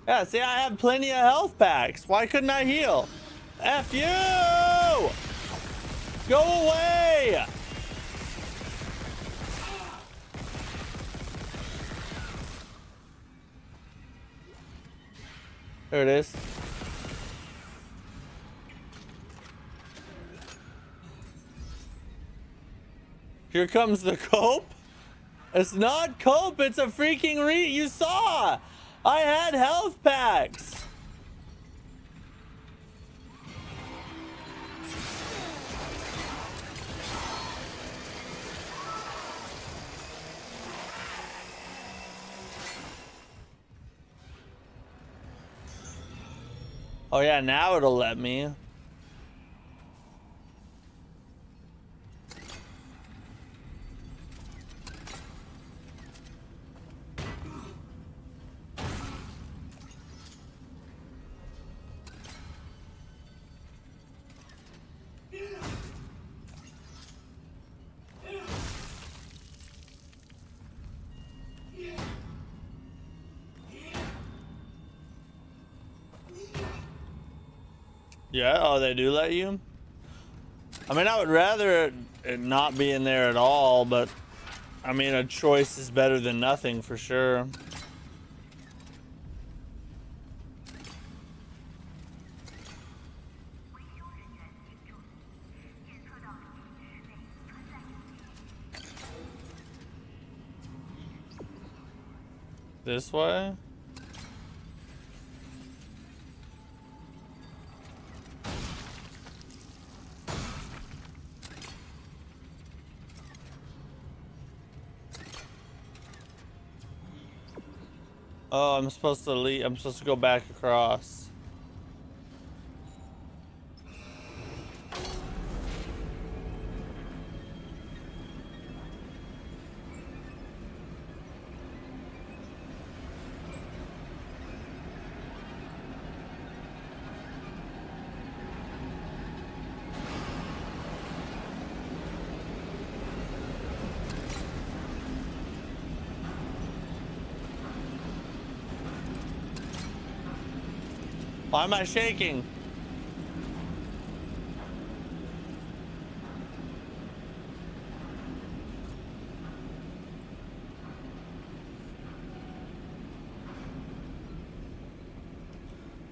Yeah, see, I have plenty of health packs. Why couldn't I heal? F you! Go away! There it is. Here comes the cope. It's not cope, it's a freaking you saw! I had health packs! Oh yeah, now it'll let me. Yeah, oh, they do let you? I mean, I would rather it not be in there at all, but I mean, a choice is better than nothing for sure. This way? Oh, I'm supposed to leave. I'm supposed to go back across. Why am I shaking?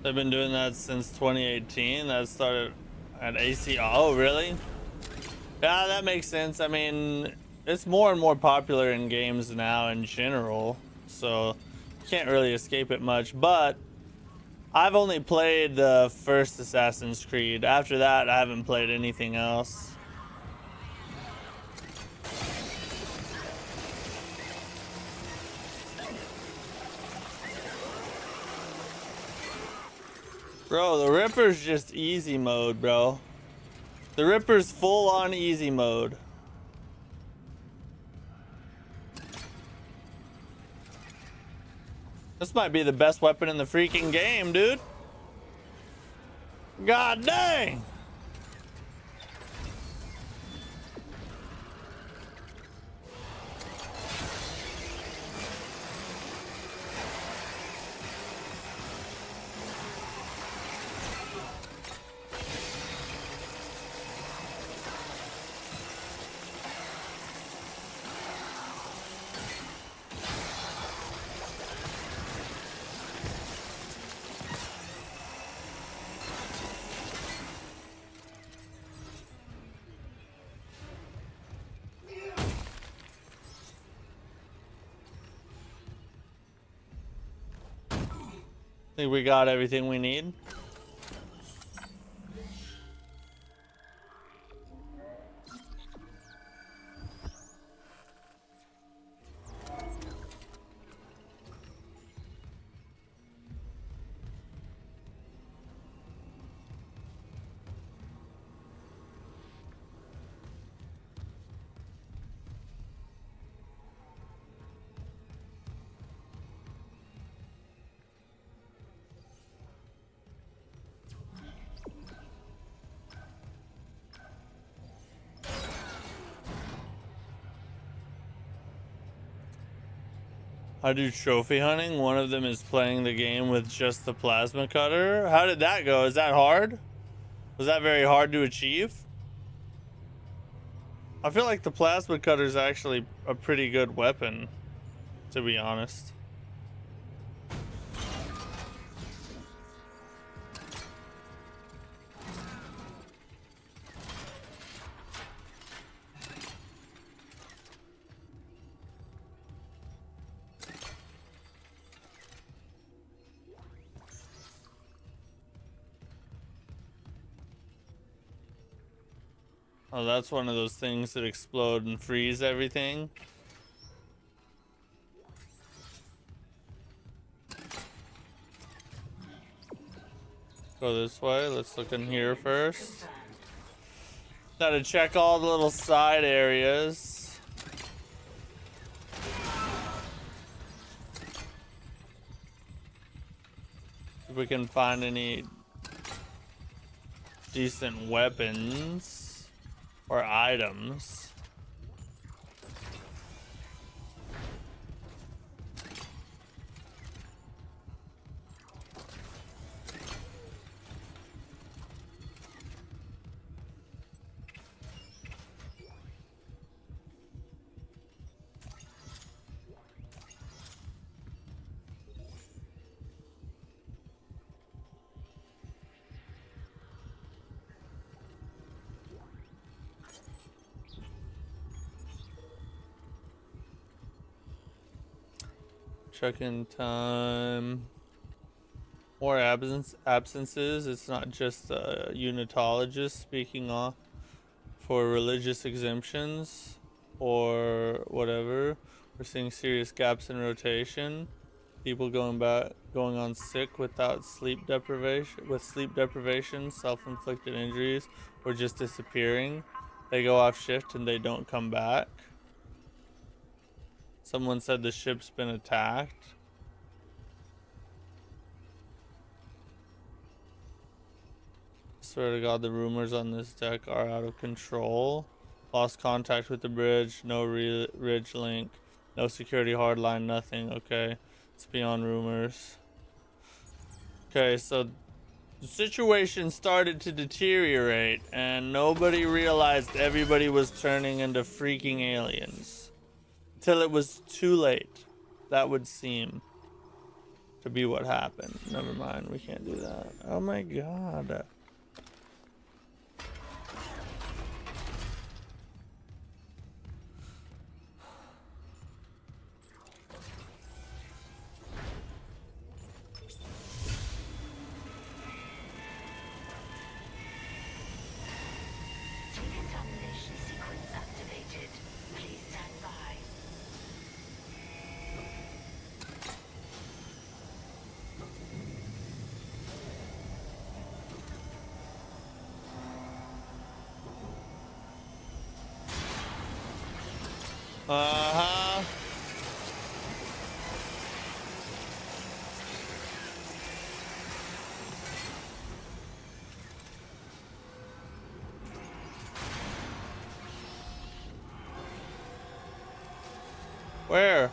They've been doing that since 2018. That started at AC. Oh, really? Yeah, that makes sense. I mean, it's more and more popular in games now in general, so you can't really escape it much. But I've only played the first Assassin's Creed. After that, I haven't played anything else. Bro, the Ripper's just easy mode, bro. The Ripper's full on easy mode. This might be the best weapon in the freaking game, dude. God dang. Think we got everything we need. I do trophy hunting. One of them is playing the game with just the plasma cutter. How did that go? Is that hard? Was that very hard to achieve? I feel like the plasma cutter is actually a pretty good weapon, to be honest. Oh, that's one of those things that explode and freeze everything. Go this way. Let's look in here first. Gotta check all the little side areas. If we can find any decent weapons or items. Check-in time. More absences. It's not just a unitologist speaking off for religious exemptions or whatever. We're seeing serious gaps in rotation. People going on sick without sleep deprivation, self-inflicted injuries, or just disappearing. They go off shift and they don't come back. Someone said the ship's been attacked. Swear to God, the rumors on this deck are out of control. Lost contact with the bridge, no ridge link, no security hardline, nothing. Okay, it's beyond rumors. Okay, so the situation started to deteriorate and nobody realized everybody was turning into freaking aliens. Until it was too late. That would seem to be what happened. Never mind, we can't do that. Oh my God. Decontamination sequence activated. Please stand by. Uh-huh. Where?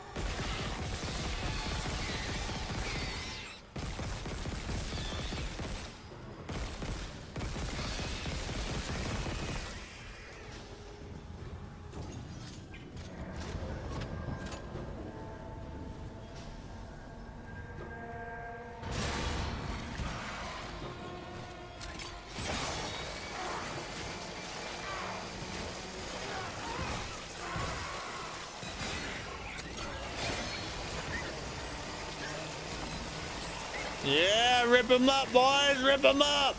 Yeah, rip him up, boys, rip him up.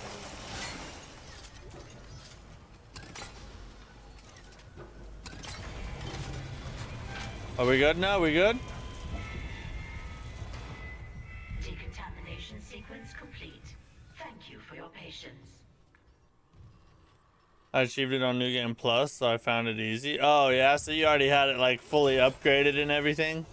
Are we good now? We good? Decontamination sequence complete. Thank you for your patience. I achieved it on New Game Plus, so I found it easy. Oh yeah, so you already had it like fully upgraded and everything?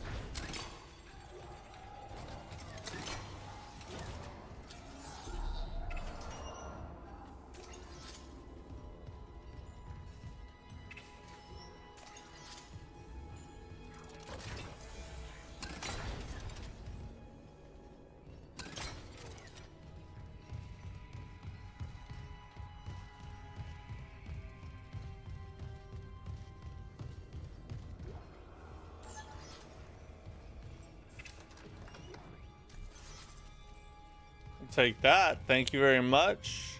Take that. Thank you very much.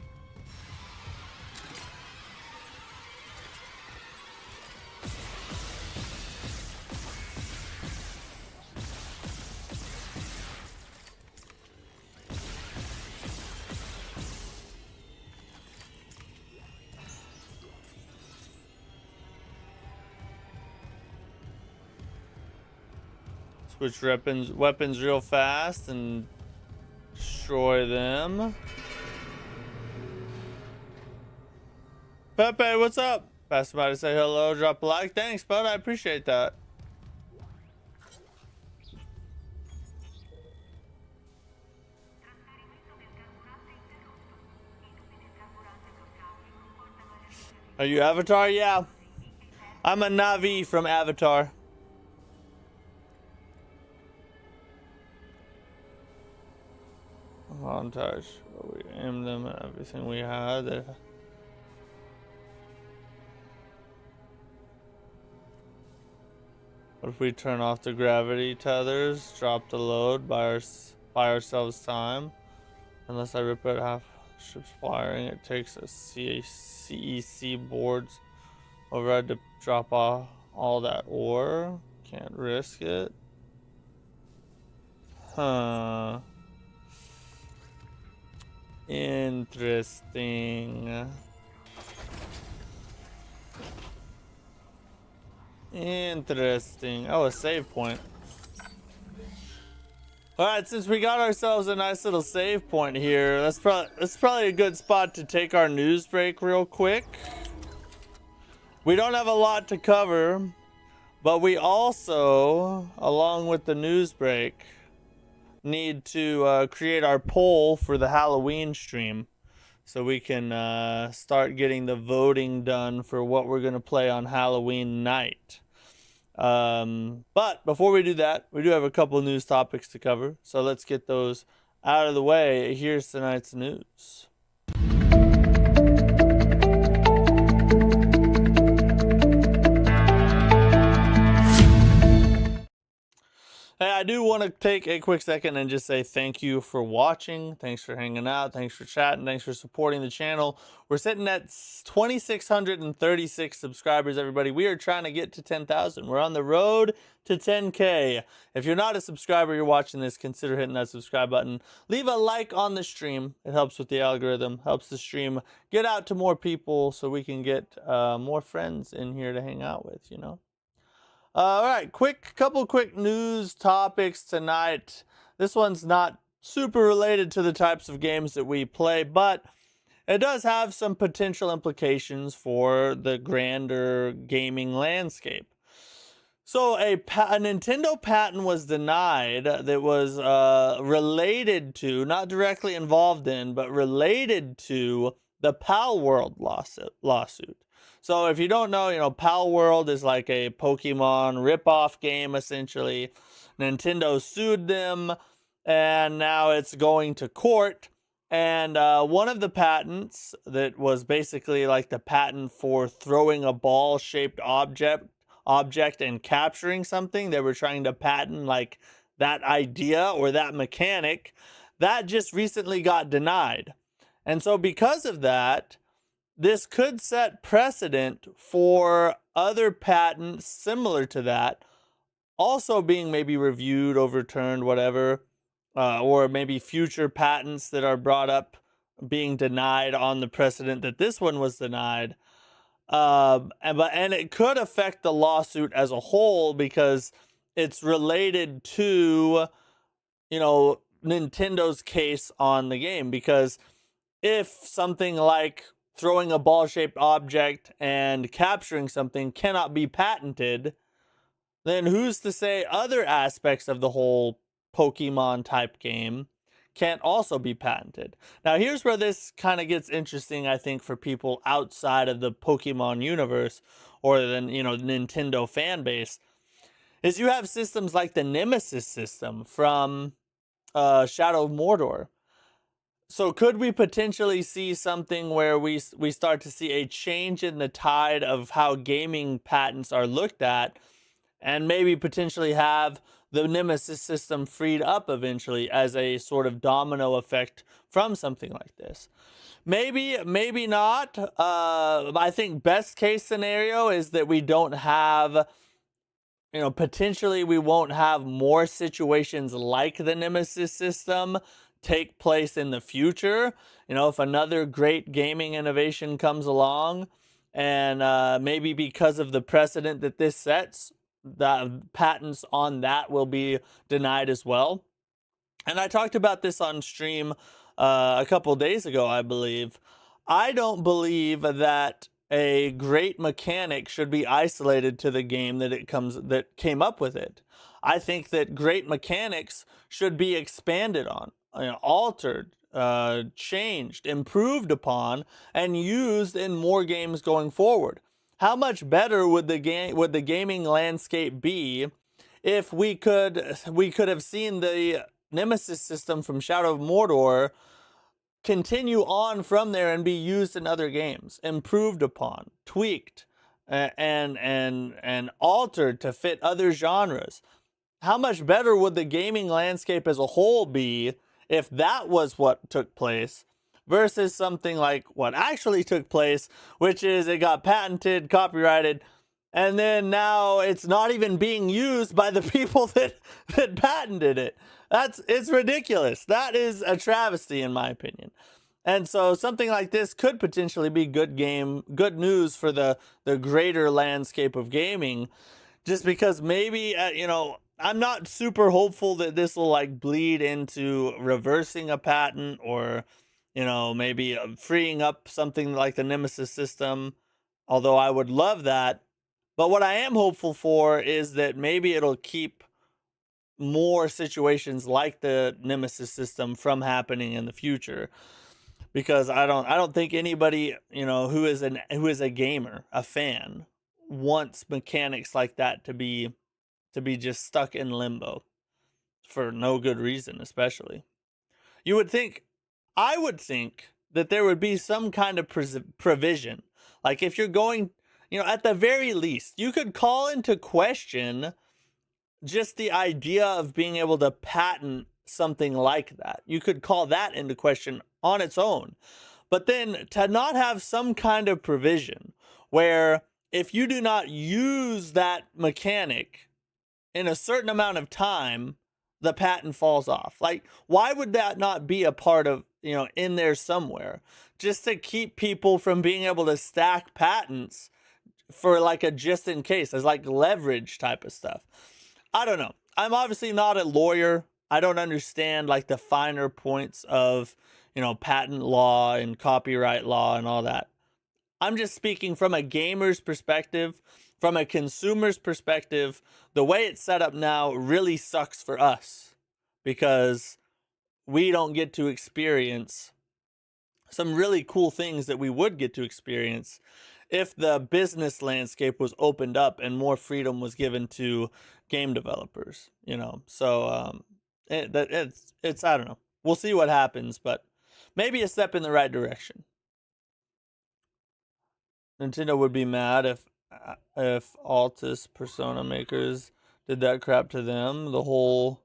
Switch weapons real fast and destroy them. Pepe, what's up? Pass by to say hello, drop a like. Thanks, bud. I appreciate that. Are you Avatar? Yeah. I'm a Navi from Avatar. Montage. We aim them at everything we had. What if we turn off the gravity tethers, drop the load, buy ourselves time? Unless I rip out half ship's wiring, it takes a CEC boards override to drop off all that ore. Can't risk it. Huh. Interesting. Interesting. Oh, a save point. All right, since we got ourselves a nice little save point here, that's probably a good spot to take our news break real quick. We don't have a lot to cover, but we also, along with the news break, need to create our poll for the Halloween stream, so we can start getting the voting done for what we're gonna play on Halloween night. But before we do that, we do have a couple news topics to cover, so let's get those out of the way. Here's tonight's news. Hey, I do want to take a quick second and just say thank you for watching. Thanks for hanging out. Thanks for chatting. Thanks for supporting the channel. We're sitting at 2,636 subscribers, everybody. We are trying to get to 10,000. We're on the road to 10K. If you're not a subscriber, you're watching this, consider hitting that subscribe button. Leave a like on the stream. It helps with the algorithm, helps the stream get out to more people so we can get more friends in here to hang out with, you know. All right, couple quick news topics tonight. This one's not super related to the types of games that we play, but it does have some potential implications for the grander gaming landscape. So a Nintendo patent was denied that was related to, not directly involved in, but related to the Pal World lawsuit. So if you don't know, you know, Pal World is like a Pokemon rip-off game, essentially. Nintendo sued them, and now it's going to court. And one of the patents that was basically like the patent for throwing a ball-shaped object and capturing something, they were trying to patent like that idea or that mechanic, that just recently got denied. And so because of that, this could set precedent for other patents similar to that also being maybe reviewed, overturned, whatever, or maybe future patents that are brought up being denied on the precedent that this one was denied. And it could affect the lawsuit as a whole because it's related to, you know, Nintendo's case on the game. Because if something like throwing a ball-shaped object and capturing something cannot be patented, then who's to say other aspects of the whole Pokemon type game can't also be patented? Now here's where this kind of gets interesting, I think, for people outside of the Pokemon universe or the, you know, Nintendo fan base, is you have systems like the Nemesis system from Shadow of Mordor. So could we potentially see something where we start to see a change in the tide of how gaming patents are looked at, and maybe potentially have the Nemesis system freed up eventually as a sort of domino effect from something like this? Maybe, maybe not. I think best case scenario is that we don't have, you know, potentially we won't have more situations like the Nemesis system take place in the future. You know, if another great gaming innovation comes along, and maybe because of the precedent that this sets, the patents on that will be denied as well. And I talked about this on stream a couple days ago, I believe. I don't believe that a great mechanic should be isolated to the game that came up with it. I think that great mechanics should be expanded on, you know, altered, changed, improved upon, and used in more games going forward. How much better would the gaming landscape be if we could have seen the Nemesis system from Shadow of Mordor continue on from there and be used in other games, improved upon, tweaked, and altered to fit other genres? How much better would the gaming landscape as a whole be if that was what took place versus something like what actually took place, which is it got patented, copyrighted, and then now it's not even being used by the people that patented it? It's ridiculous. That is a travesty in my opinion. And so something like this could potentially be good news for the greater landscape of gaming, just because maybe, you know, I'm not super hopeful that this will like bleed into reversing a patent or, maybe freeing up something like the Nemesis system. Although I would love that. But what I am hopeful for is that maybe it'll keep more situations like the Nemesis system from happening in the future. Because I don't think anybody, who is a gamer, a fan, wants mechanics like that to be just stuck in limbo for no good reason, especially. You would think, I would think that there would be some kind of provision. Like if you're going, at the very least, you could call into question just the idea of being able to patent something like that. You could call that into question on its own. But then to not have some kind of provision where if you do not use that mechanic in a certain amount of time, the patent falls off. Like, why would that not be a part of, in there somewhere? Just to keep people from being able to stack patents for like a just in case, as like leverage type of stuff. I don't know. I'm obviously not a lawyer. I don't understand like the finer points of, patent law and copyright law and all that. I'm just speaking from a gamer's perspective, from a consumer's perspective. The way it's set up now really sucks for us because we don't get to experience some really cool things that we would get to experience if the business landscape was opened up and more freedom was given to game developers, So it's I don't know. We'll see what happens, but maybe a step in the right direction. Nintendo would be mad if Altus Persona makers did that crap to them. The whole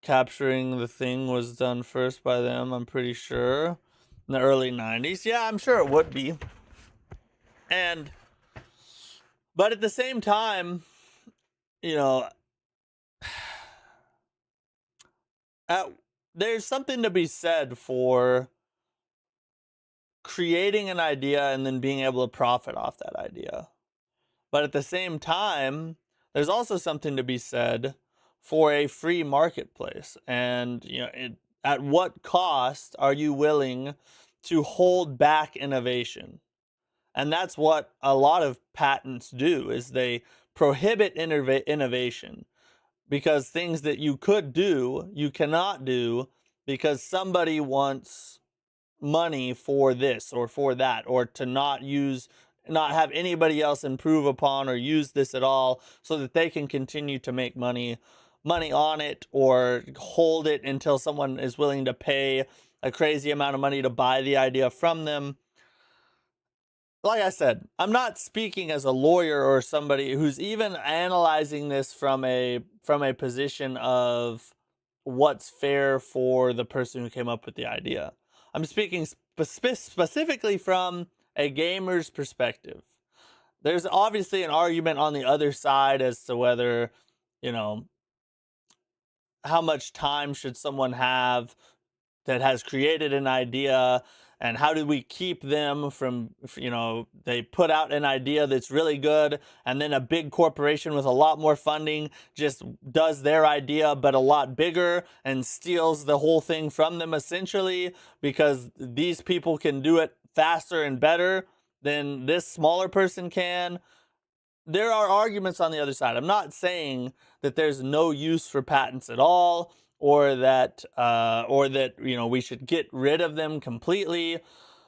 capturing the thing was done first by them, I'm pretty sure. In the early 90s. Yeah, I'm sure it would be. But at the same time, there's something to be said for creating an idea and then being able to profit off that idea. But at the same time, there's also something to be said for a free marketplace. And, at what cost are you willing to hold back innovation? And that's what a lot of patents do, is they prohibit innovation. Because things that you could do, you cannot do because somebody wants money for this or for that, or to not have anybody else improve upon or use this at all so that they can continue to make money on it or hold it until someone is willing to pay a crazy amount of money to buy the idea from them. Like I said, I'm not speaking as a lawyer or somebody who's even analyzing this from a position of what's fair for the person who came up with the idea. I'm speaking specifically from a gamer's perspective. There's obviously an argument on the other side as to whether, how much time should someone have that has created an idea, and how do we keep them from, they put out an idea that's really good and then a big corporation with a lot more funding just does their idea but a lot bigger and steals the whole thing from them, essentially, because these people can do it faster and better than this smaller person can. There are arguments on the other side. I'm not saying that there's no use for patents at all, or that we should get rid of them completely.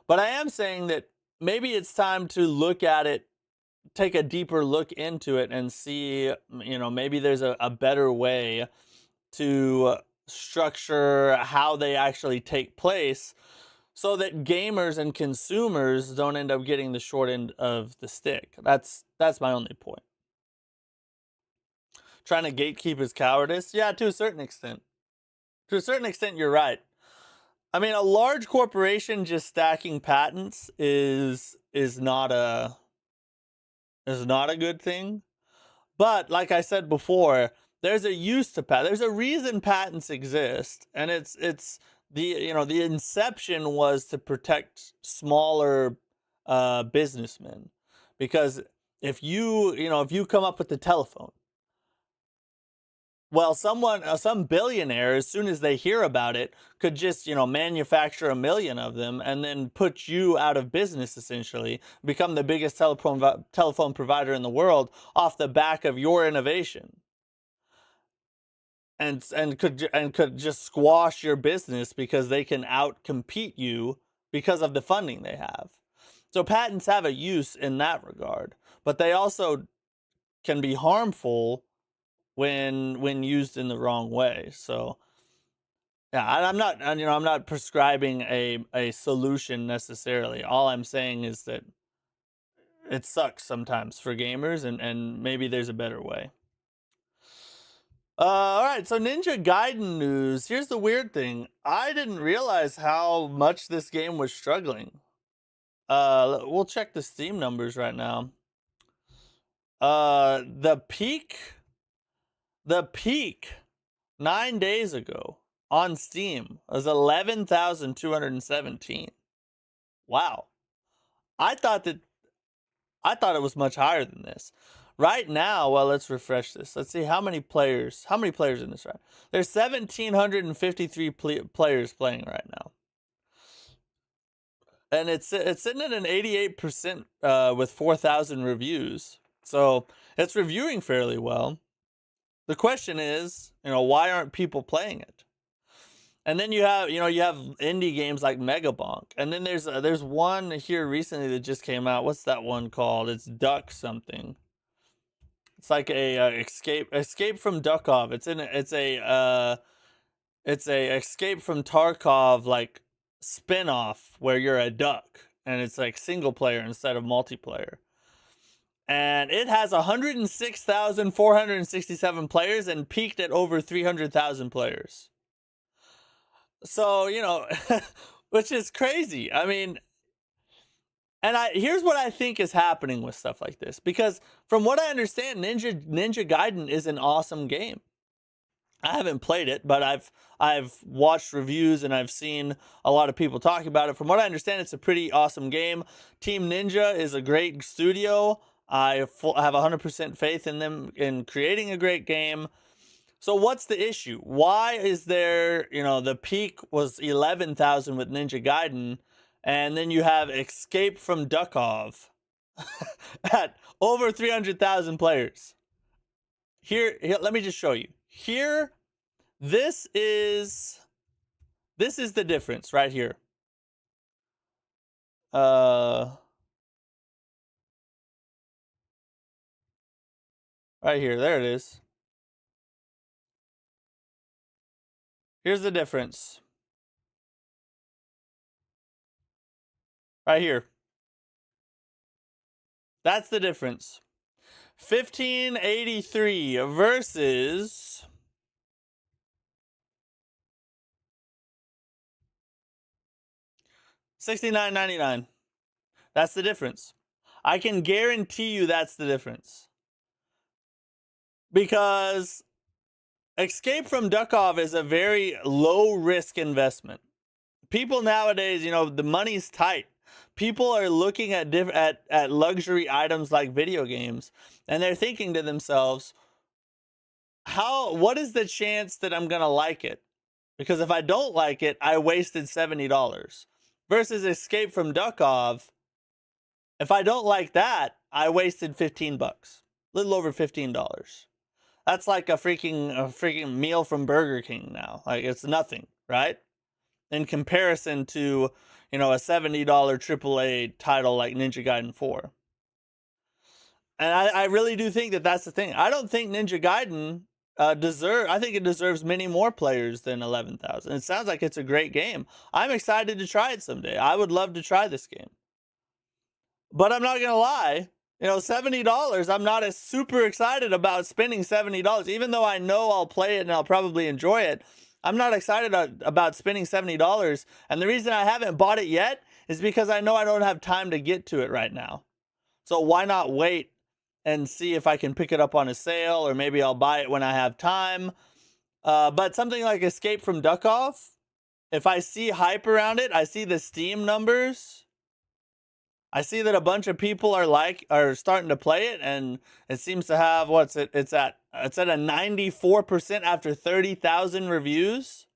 But I am saying that maybe it's time to look at it, take a deeper look into it, and see, maybe there's a better way to structure how they actually take place so that gamers and consumers don't end up getting the short end of the stick. That's my only point. Trying to gatekeep is cowardice? Yeah, to a certain extent. To a certain extent, you're right. I mean, a large corporation just stacking patents is not a good thing. But like I said before, there's a use to patent. There's a reason patents exist, and it's the inception was to protect smaller businessmen, because if you come up with the telephone, Well, some billionaire, as soon as they hear about it, could just, manufacture 1 million of them and then put you out of business, essentially, become the biggest telephone provider in the world off the back of your innovation. And could just squash your business because they can outcompete you because of the funding they have. So patents have a use in that regard, but they also can be harmful when used in the wrong way. So yeah, I'm not prescribing a solution necessarily. All I'm saying is that it sucks sometimes for gamers, and maybe there's a better way. All right, so Ninja Gaiden news. Here's the weird thing. I didn't realize how much this game was struggling. We'll check the Steam numbers right now. The peak 9 days ago on Steam was 11,217. Wow. I thought it was much higher than this. Right now, well, let's refresh this. Let's see how many players in this, right? There's 1,753 players playing right now. And it's sitting at an 88% with 4,000 reviews. So, it's reviewing fairly well. The question is, why aren't people playing it? And then you have indie games like Megabonk. And then there's one here recently that just came out. What's that one called? It's Duck something. It's like a escape from Duckov. It's a Escape from Tarkov like spin-off where you're a duck and it's like single player instead of multiplayer. And it has 106,467 players and peaked at over 300,000 players. So, which is crazy. I mean, and here's what I think is happening with stuff like this. Because from what I understand, Ninja Gaiden is an awesome game. I haven't played it, but I've watched reviews and I've seen a lot of people talking about it. From what I understand, it's a pretty awesome game. Team Ninja is a great studio. I have 100% faith in them in creating a great game. So what's the issue? Why is there, the peak was 11,000 with Ninja Gaiden, and then you have Escape from Duckov at over 300,000 players? Here, let me just show you. Here, this is the difference right here. Right here, there it is. Here's the difference. Right here. That's the difference. 1583 versus $69.99. That's the difference. I can guarantee you that's the difference. Because Escape from Duckov is a very low-risk investment. People nowadays, the money's tight. People are looking at luxury items like video games, and they're thinking to themselves, what is the chance that I'm going to like it? Because if I don't like it, I wasted $70. Versus Escape from Duckov, if I don't like that, I wasted $15. A little over $15. That's like a freaking meal from Burger King now. Like, it's nothing, right? In comparison to, a $70 AAA title like Ninja Gaiden 4. And I really do think that that's the thing. I don't think Ninja Gaiden I think it deserves many more players than 11,000. It sounds like it's a great game. I'm excited to try it someday. I would love to try this game. But I'm not going to lie. $70, I'm not as super excited about spending $70. Even though I know I'll play it and I'll probably enjoy it, I'm not excited about spending $70. And the reason I haven't bought it yet is because I know I don't have time to get to it right now. So why not wait and see if I can pick it up on a sale, or maybe I'll buy it when I have time. But something like Escape from Duckov, if I see hype around it, I see the Steam numbers, I see that a bunch of people are starting to play it, and it seems to have it's at a 94% after 30,000 reviews.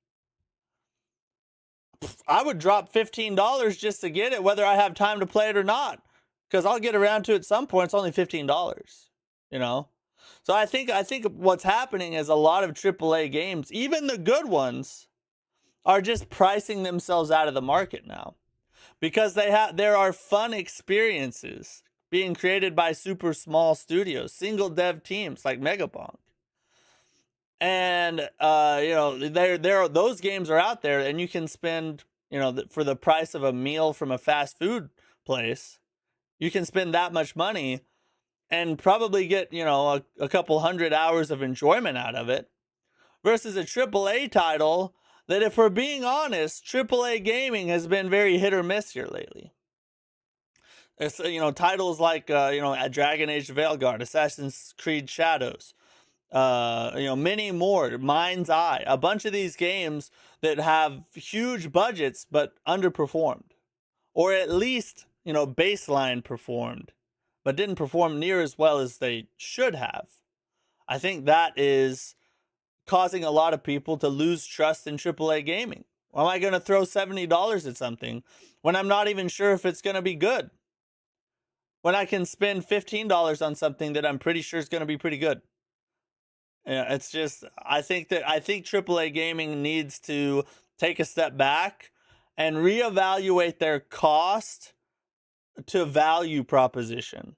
I would drop $15 just to get it, whether I have time to play it or not, because I'll get around to it at some point. It's only $15, you know. So I think what's happening is a lot of AAA games, even the good ones, are just pricing themselves out of the market now, because there are fun experiences being created by super small studios, single dev teams like Megapunk. And you know, those games are out there, and you can spend, you know, for the price of a meal from a fast food place, you can spend that much money and probably get, you know, a couple hundred hours of enjoyment out of it, versus a AAA title that, if we're being honest, AAA gaming has been very hit or miss here lately. It's, you know, titles like you know, Dragon Age Veilguard, Assassin's Creed Shadows, you know, many more, Mind's Eye, a bunch of these games that have huge budgets but underperformed, or at least, you know, baseline performed, but didn't perform near as well as they should have. I think that is causing a lot of people to lose trust in AAA gaming. Why am I going to throw $70 at something when I'm not even sure if it's going to be good, when I can spend $15 on something that I'm pretty sure is going to be pretty good? Yeah, it's just, I think AAA gaming needs to take a step back and reevaluate their cost to value proposition.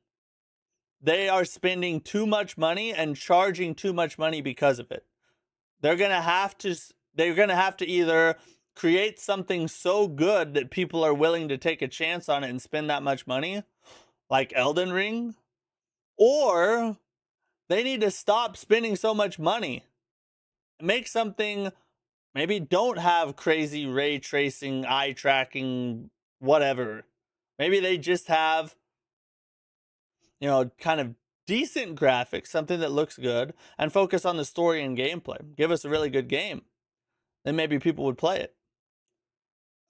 They are spending too much money and charging too much money because of it. They're going to have to either create something so good that people are willing to take a chance on it and spend that much money, like Elden Ring, or they need to stop spending so much money. Make something, maybe don't have crazy ray tracing, eye tracking, whatever. Maybe they just have, you know, kind of decent graphics, something that looks good, and focus on the story and gameplay. Give us a really good game, then maybe people would play it.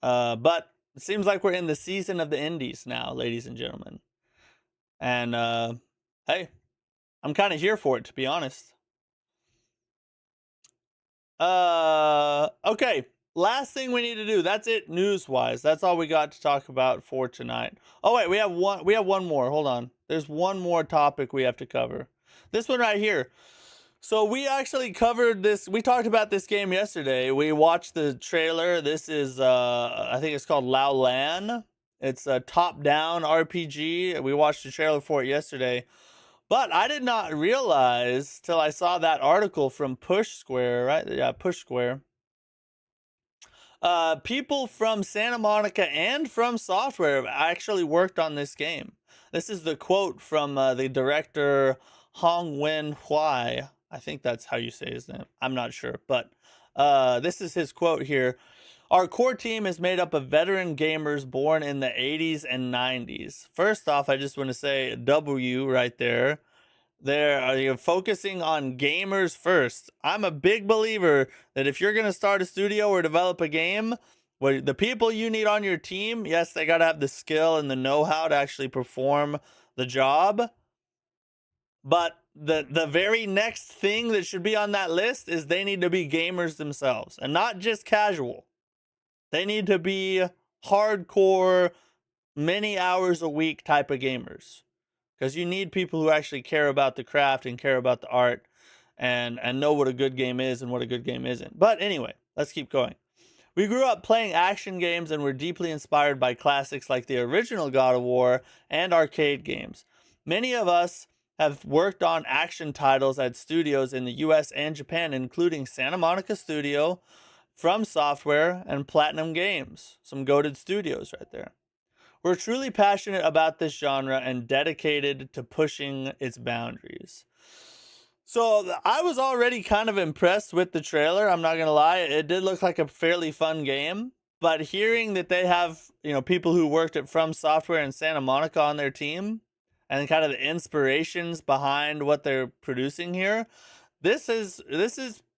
But it seems like we're in the season of the indies now, ladies and gentlemen. And hey, I'm kind of here for it, to be honest. Okay. Last thing we need to do. That's it, news-wise. That's all we got to talk about for tonight. Oh wait, we have one more. Hold on. There's one more topic we have to cover. This one right here. So we actually covered this. We talked about this game yesterday. We watched the trailer. This is I think it's called Lao Lan. It's a top-down RPG. We watched the trailer for it yesterday. But I did not realize till I saw that article from Push Square, right? Yeah, Push Square. People from Santa Monica and from Software have actually worked on this game. This is the quote from the director Hong Wen Huai. I think that's how you say his name. I'm not sure, but this is his quote here. Our core team is made up of veteran gamers born in the 80s and 90s. First off, I just want to say W right there. They're focusing on gamers first. I'm a big believer that if you're going to start a studio or develop a game, the people you need on your team, yes, they got to have the skill and the know-how to actually perform the job. But the very next thing that should be on that list is they need to be gamers themselves, and not just casual. They need to be hardcore, many hours a week type of gamers. Because you need people who actually care about the craft and care about the art and know what a good game is and what a good game isn't. But anyway, let's keep going. We grew up playing action games and were deeply inspired by classics like the original God of War and arcade games. Many of us have worked on action titles at studios in the US and Japan, including Santa Monica Studio, From Software, and Platinum Games. Some goated studios right there. We're truly passionate about this genre and dedicated to pushing its boundaries. So I was already kind of impressed with the trailer. I'm not going to lie. It did look like a fairly fun game. But hearing that they have, you know, people who worked at From Software and Santa Monica on their team, and kind of the inspirations behind what they're producing here, this is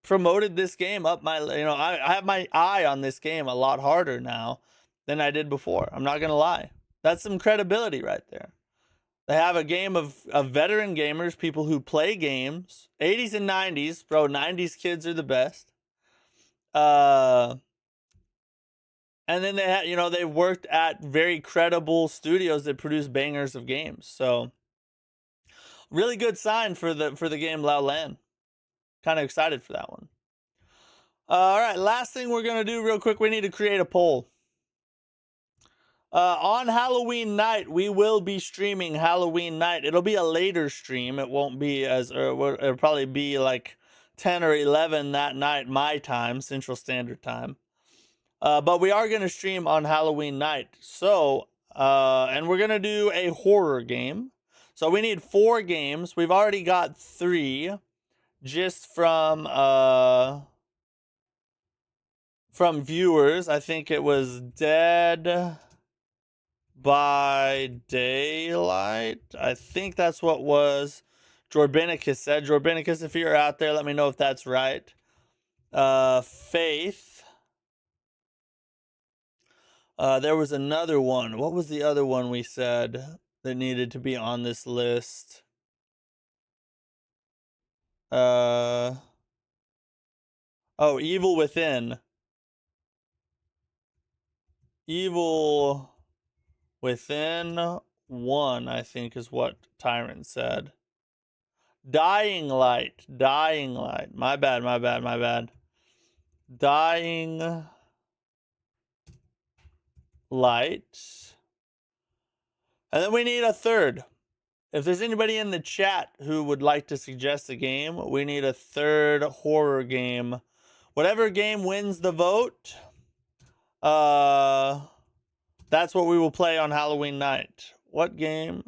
promoted this game up my, you know, I have my eye on this game a lot harder now than I did before. I'm not going to lie. That's some credibility right there. They have a game of veteran gamers, people who play games, 80s and 90s. Bro, 90s kids are the best. And then they had, you know, they worked at very credible studios that produce bangers of games. So really good sign for the game La Land. Kind of excited for that one. All right, last thing we're gonna do real quick. We need to create a poll. On Halloween night, we will be streaming Halloween night. It'll be a later stream. It won't be as, or it'll probably be like 10 or 11 that night, my time, Central Standard Time. But we are going to stream on Halloween night. So, and we're going to do a horror game. So we need 4 games. We've already got 3 just from viewers. I think it was Dead by Daylight. I think that's what was Jorbinicus said. Jorbinicus, if you're out there, let me know if that's right. Faith. There was another one. What was the other one we said that needed to be on this list? Oh, Evil Within. Evil Within 1, I think, is what Tyrant said. Dying Light. Dying Light. My bad. Dying Light. And then we need a third. If there's anybody in the chat who would like to suggest a game, we need a third horror game. Whatever game wins the vote, that's what we will play on Halloween night. What game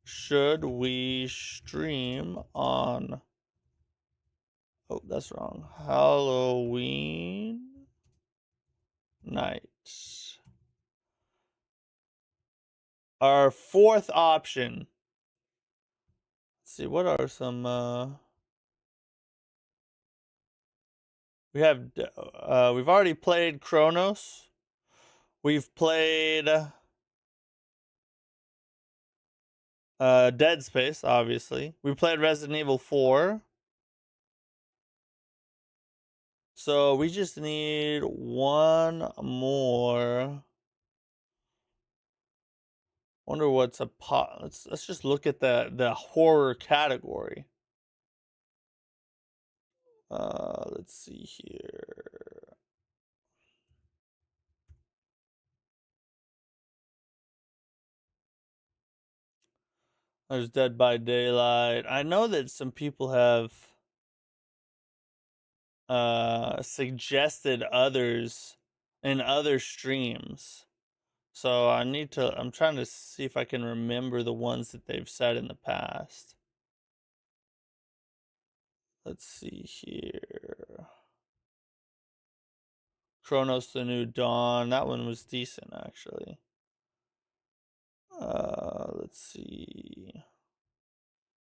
should we stream on? Oh, that's wrong. Halloween night. Our 4th option. Let's see, what are some we have we've already played Chronos. We've played Dead Space, obviously. We played Resident Evil 4. So we just need one more. Wonder what's a pot. Let's just look at the horror category. Let's see here. There's Dead by Daylight. I know that some people have suggested others in other streams. So I'm trying to see if I can remember the ones that they've said in the past. Let's see here. Chronos the New Dawn. That one was decent, actually. Let's see.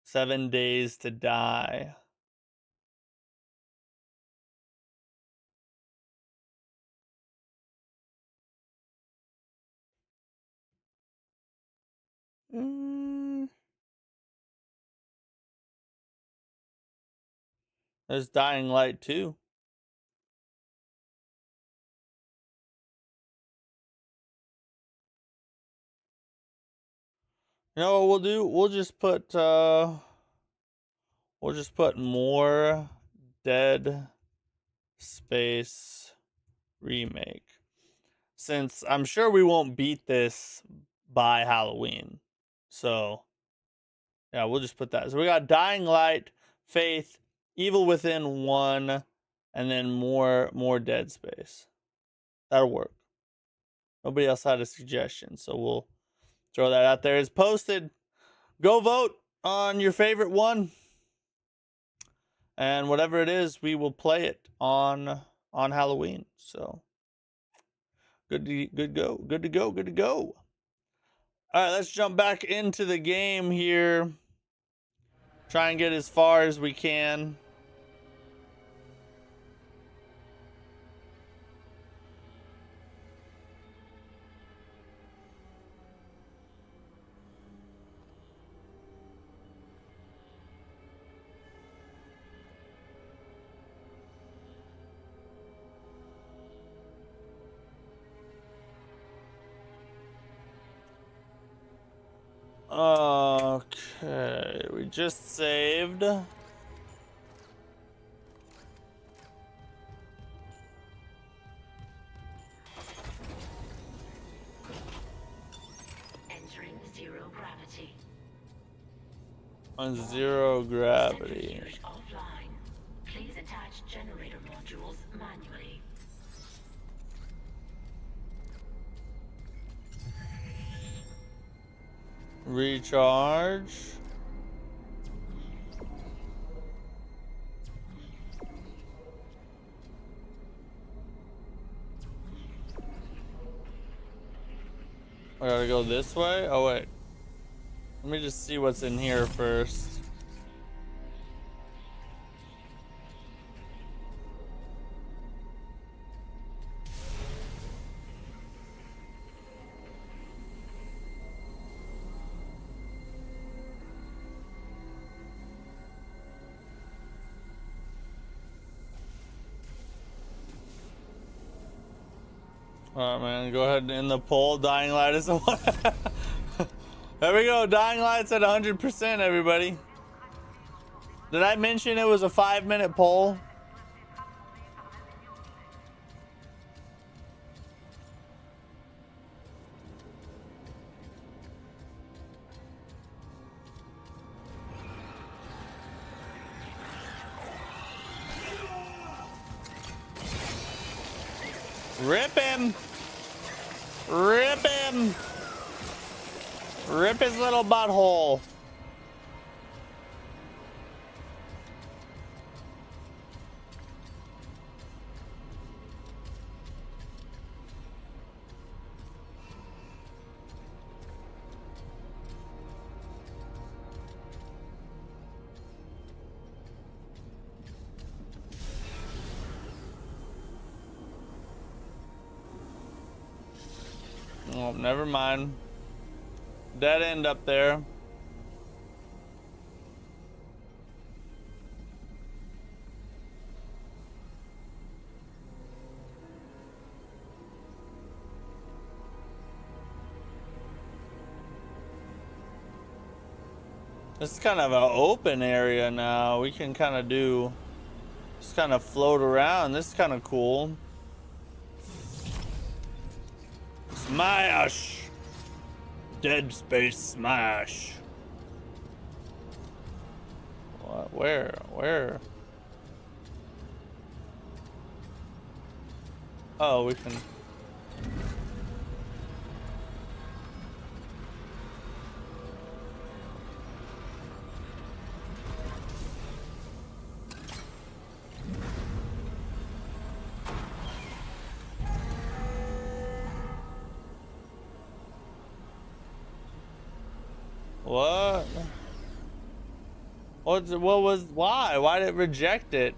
7 Days to Die. There's Dying Light too. You know what we'll do? We'll just put more Dead Space remake. Since I'm sure we won't beat this by Halloween. So yeah, we'll just put that. So we got Dying Light, Faith, Evil Within 1, and then more Dead Space. That'll work. Nobody else had a suggestion, so we'll throw that out there. It's posted. Go vote on your favorite one. And whatever it is, we will play it on Halloween. So good to go. All right, let's jump back into the game here. Try and get as far as we can. Okay, we just saved. Entering zero gravity. On zero gravity. Centrifuge offline. Please attach generator modules manually. Recharge. I gotta go this way? Oh wait. Let me just see what's in here first. Alright, man, go ahead and end the poll. Dying Light is the one. There we go. Dying Light's at 100%, everybody. Did I mention it was a 5-minute poll? Rip him! Rip him! Rip his little butthole. Oh, never mind. Dead end up there. This is kind of an open area now. We can kind of do, just kind of float around. This is kind of cool. Smash! Dead Space Smash. What? Where? Oh, we can. What? Why did it reject it?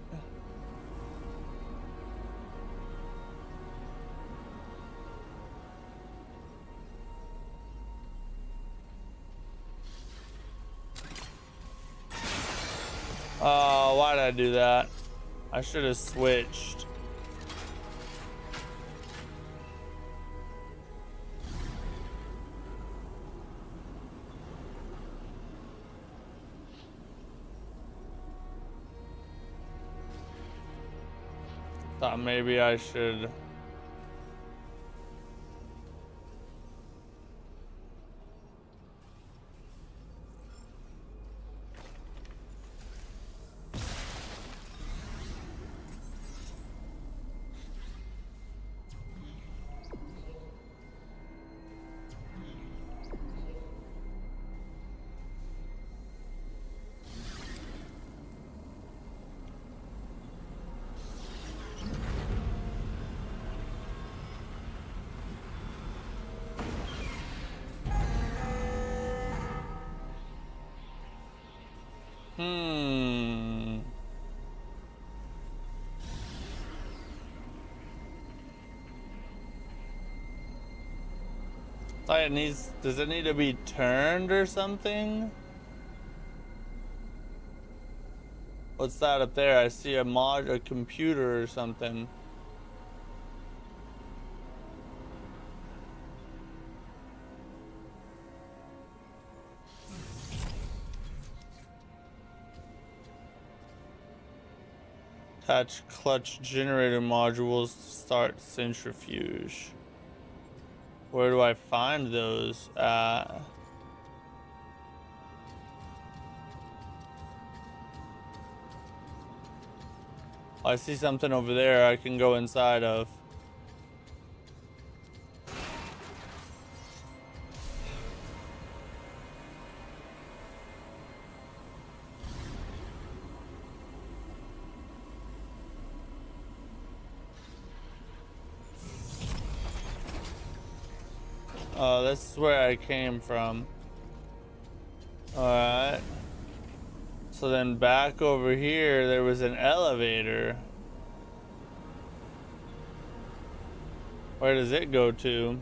Oh, why did I do that? I should have switched. Thought maybe I should. Like it needs. Does it need to be turned or something? What's that up there? I see a computer or something. Attach clutch generator modules to start centrifuge. Where do I find those? I see something over there I can go inside of. Oh, this is where I came from. Alright. So then back over here, there was an elevator. Where does it go to?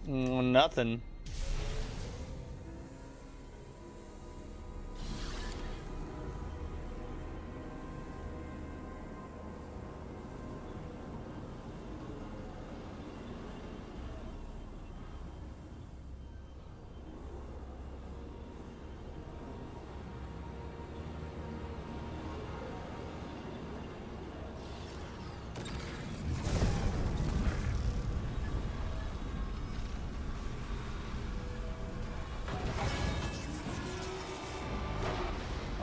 Nothing.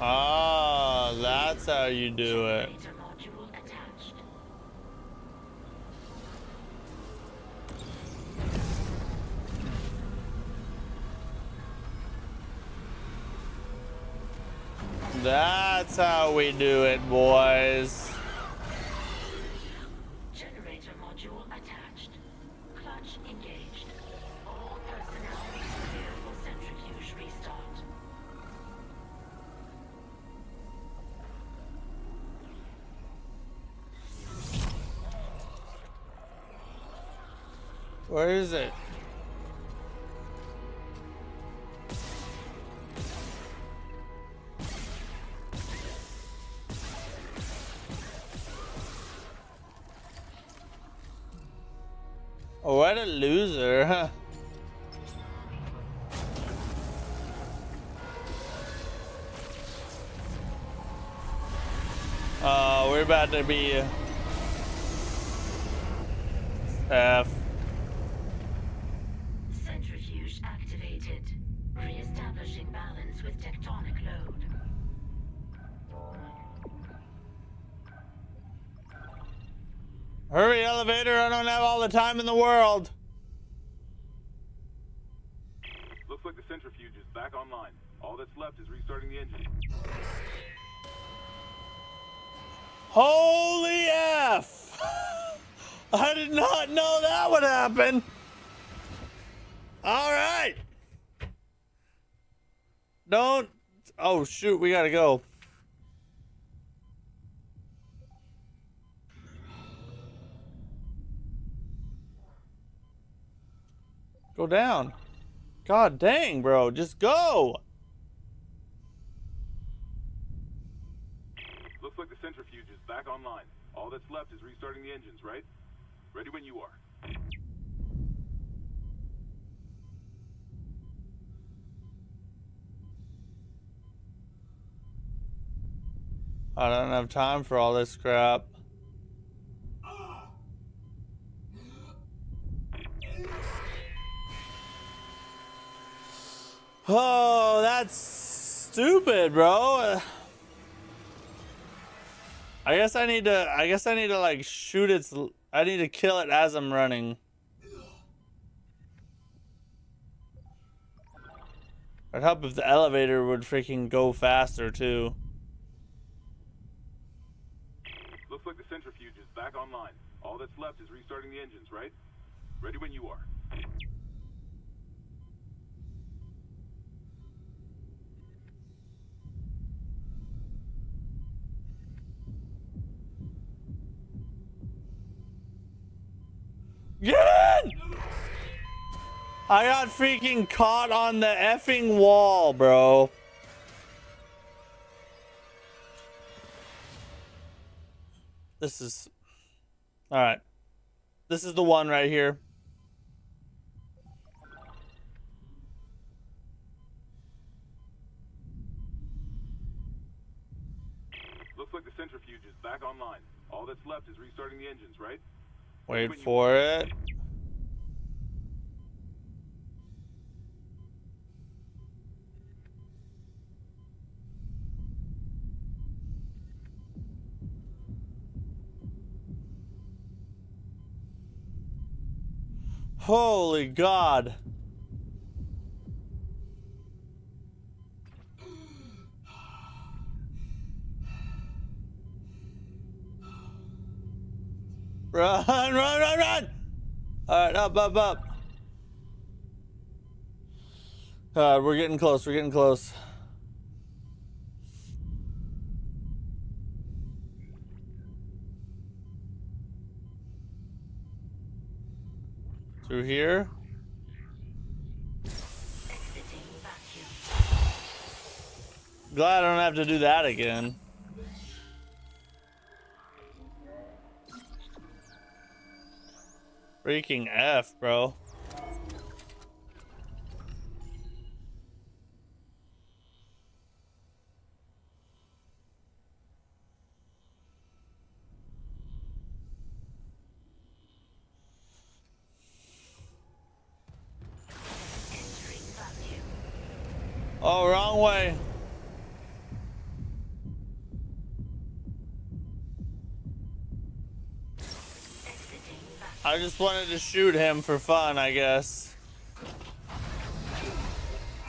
Ah, that's how you do it. Generator module attached. That's how we do it, boys. Generator module attached. Clutch engaged. All personnel clear for centrifuge restart. Where is it? Oh, what a loser, huh? We're about to be F. Centrifuge activated. Re-establishing balance with tectonic load. Hurry, elevator, I don't have all the time in the world. Looks like the centrifuge is back online. All that's left is restarting the engine. Holy F! I did not know that would happen. All right. Don't. Oh, shoot, we gotta go. Go down. God dang, bro. Just go. Looks like the centrifuge is back online. All that's left is restarting the engines, right? Ready when you are. I don't have time for all this crap. Oh, that's stupid, bro. I guess I need to like shoot its. I need to kill it as I'm running. I'd help if the elevator would freaking go faster too. Looks like the centrifuge is back online. All that's left is restarting the engines, right? Ready when you are. Get in! I got freaking caught on the effing wall, bro. This is... Alright. This is the one right here. is back online. All that's left is restarting the engines, right? Wait for it. Holy God. Run, run, run, run! Alright, up, up, up. We're getting close, we're getting close. Through here. Exiting vacuum. Glad I don't have to do that again. Freaking F, bro. Entering vacuum. Oh, wrong way. Exiting vacuum. I just wanted to shoot him for fun, I guess.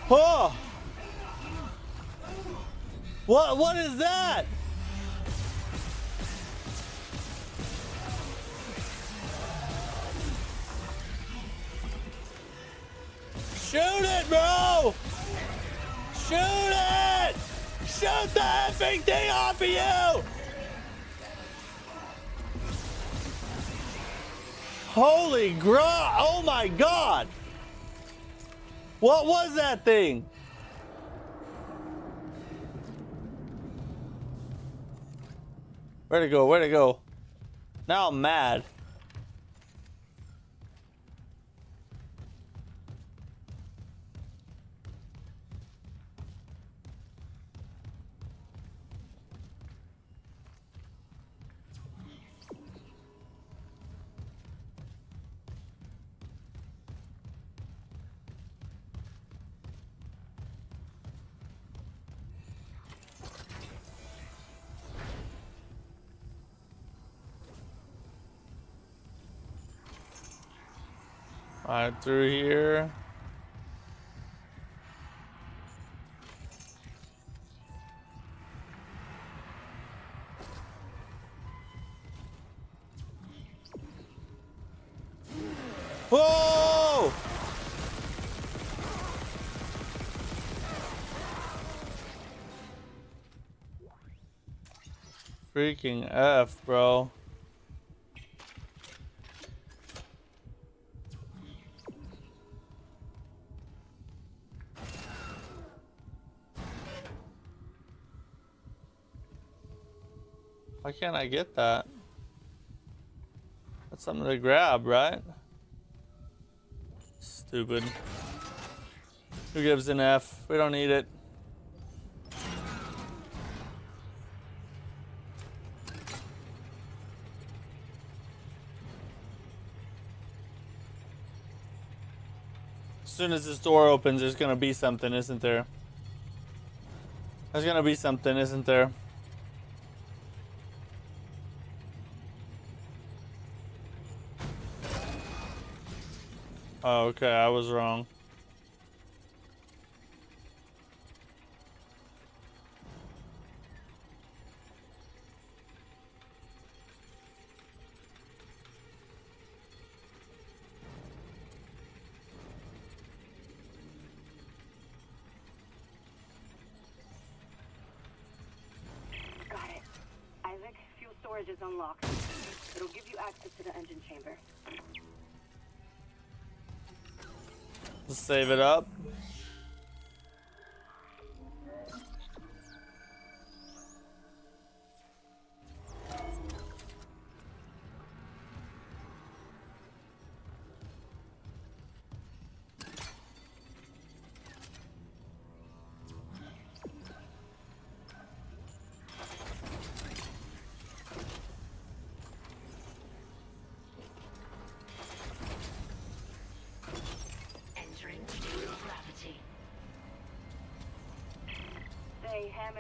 Oh! What is that? Shoot it, bro! Shoot it! Shoot the effing thing off of you! Holy gra! Oh my God! What was that thing? Where'd it go? Where'd it go? Now I'm mad. Alright, through here. Whoa! Freaking F, bro. Why can't I get that? That's something to grab, right? Stupid. Who gives an F? We don't need it. As soon as this door opens, there's gonna be something, isn't there? There's gonna be something, isn't there? Oh, okay, I was wrong. Got it. Isaac, fuel storage is unlocked. It'll give you access to the engine chamber. Let's save it up.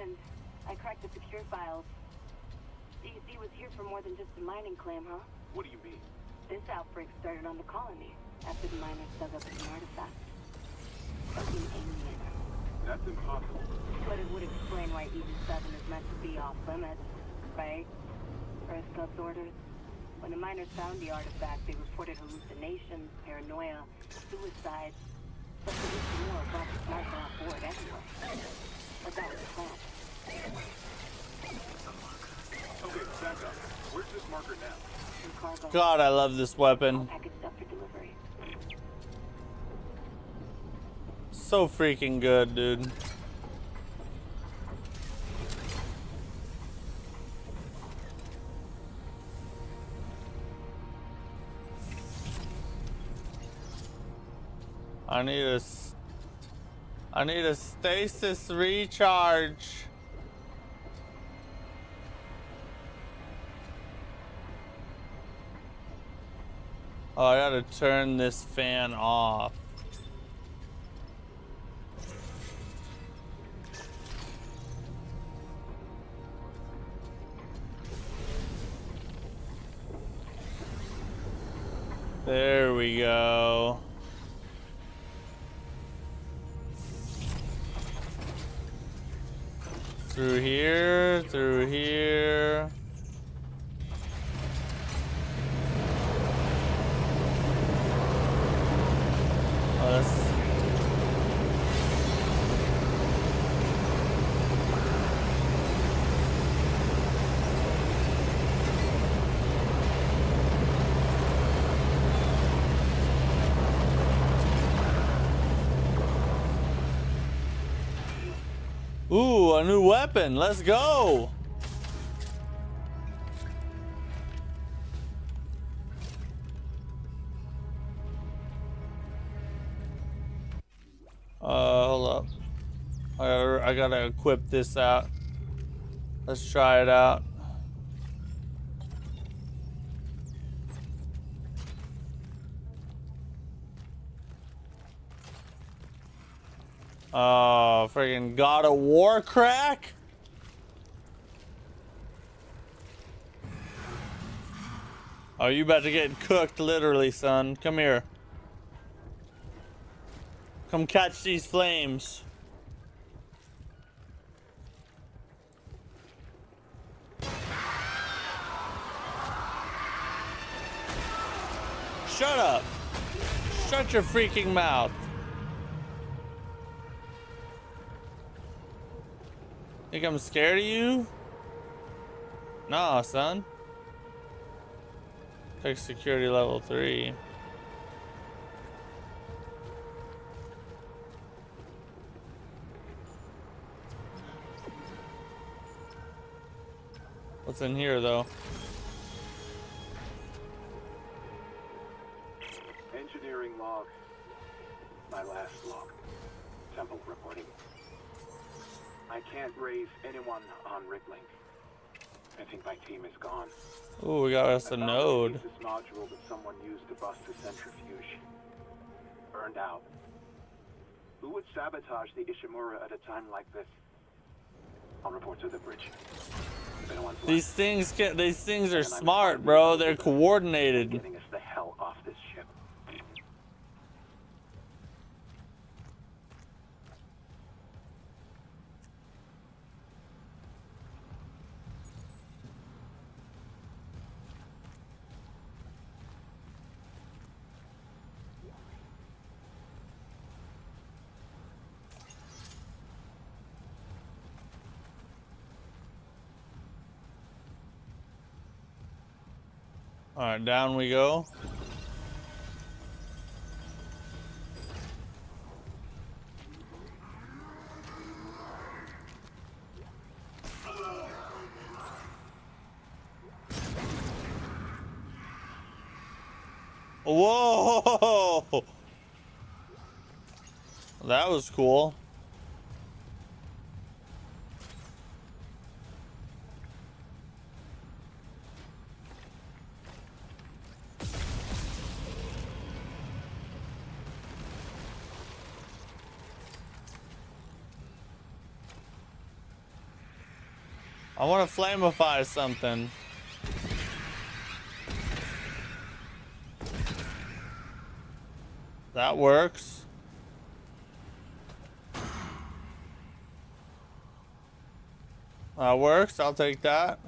Hammond. I cracked the secure files. DC was here for more than just a mining claim, huh? What do you mean? This outbreak started on the colony after the miners dug up an artifact. Something alien. That's impossible. But it would explain why Aegis 7 is meant to be off limits, right? First Club's orders. When the miners found the artifact, they reported hallucinations, paranoia, suicide. But there was more about the marker on board anyway. But that was the plan. Okay, back up. Where's this marker now? In cargo. God, I love this All weapon. packaged up for delivery. So freaking good, dude. I need a stasis recharge. Oh, I gotta turn this fan off. There we go. Through here, through here. Oh, that's... Ooh, a new weapon. Let's go. Hold up. I gotta equip this out. Let's try it out. Oh, friggin' God of War crack? Oh, you about to get cooked, literally, son. Come here. Come catch these flames. Shut up. Shut your freaking mouth. Think I'm scared of you? Nah, son. Take security level 3. What's in here, though? Engineering log. My last log. Temple reporting. I can't raise anyone on Riplink. I think my team is gone. Ooh, we got us a node. This module that someone used to bust the centrifuge. Burned out. Who would sabotage the Ishimura at a time like this? I'll report to the bridge. If anyone's These left, things are smart, bro. They're coordinated. getting us the hell off this ship. All right, down we go. Whoa! That was cool. I want to flamify something. That works. That works. I'll take that.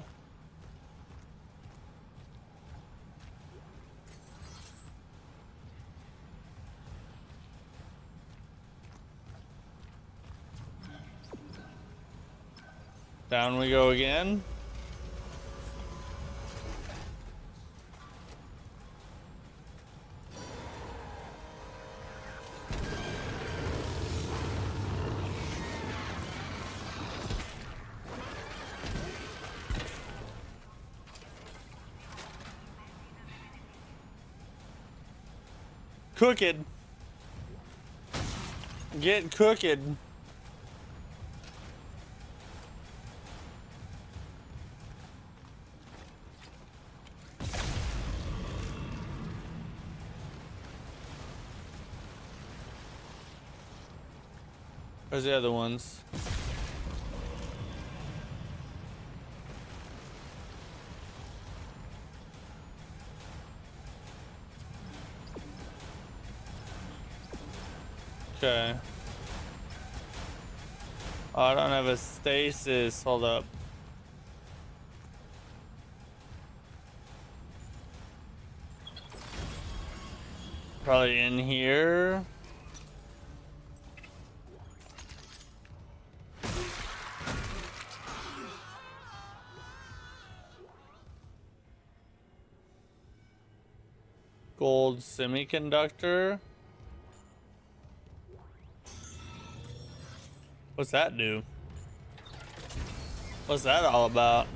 Down we go again. Cooked. Get cooked. Where's the other ones? Okay. Oh, I don't have a stasis. Hold up. Probably in here. Gold semiconductor. What's that do? What's that all about?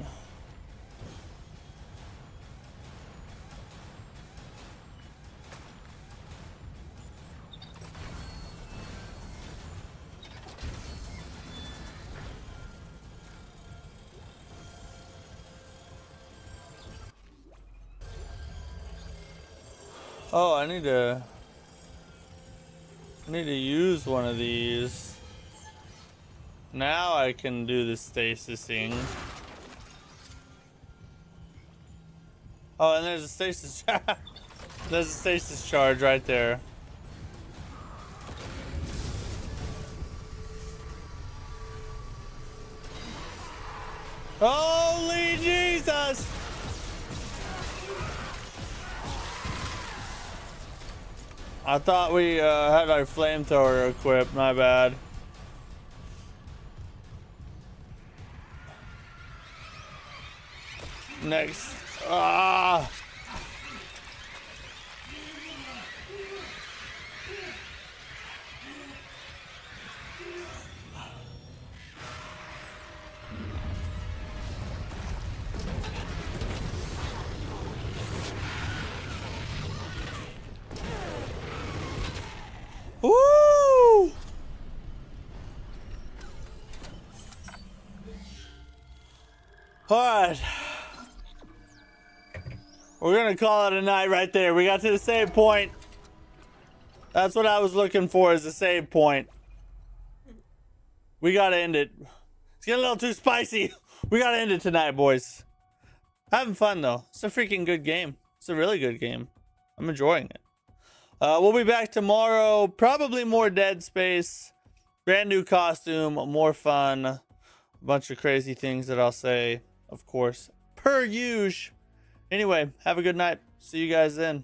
Oh, I need to use one of these. Now I can do the stasising. Oh, and there's a stasis there's a stasis charge right there. Holy Jesus! I thought we had our flamethrower equipped, my bad. Next. Ah! Woo! Alright. We're gonna call it a night right there. We got to the save point. That's what I was looking for, is a save point. We gotta end it. It's getting a little too spicy. We gotta end it tonight, boys. Having fun though. It's a freaking good game. It's a really good game. I'm enjoying it. We'll be back tomorrow. Probably more Dead Space. Brand new costume. More fun. A bunch of crazy things that I'll say, of course, per usual. Anyway, have a good night. See you guys then.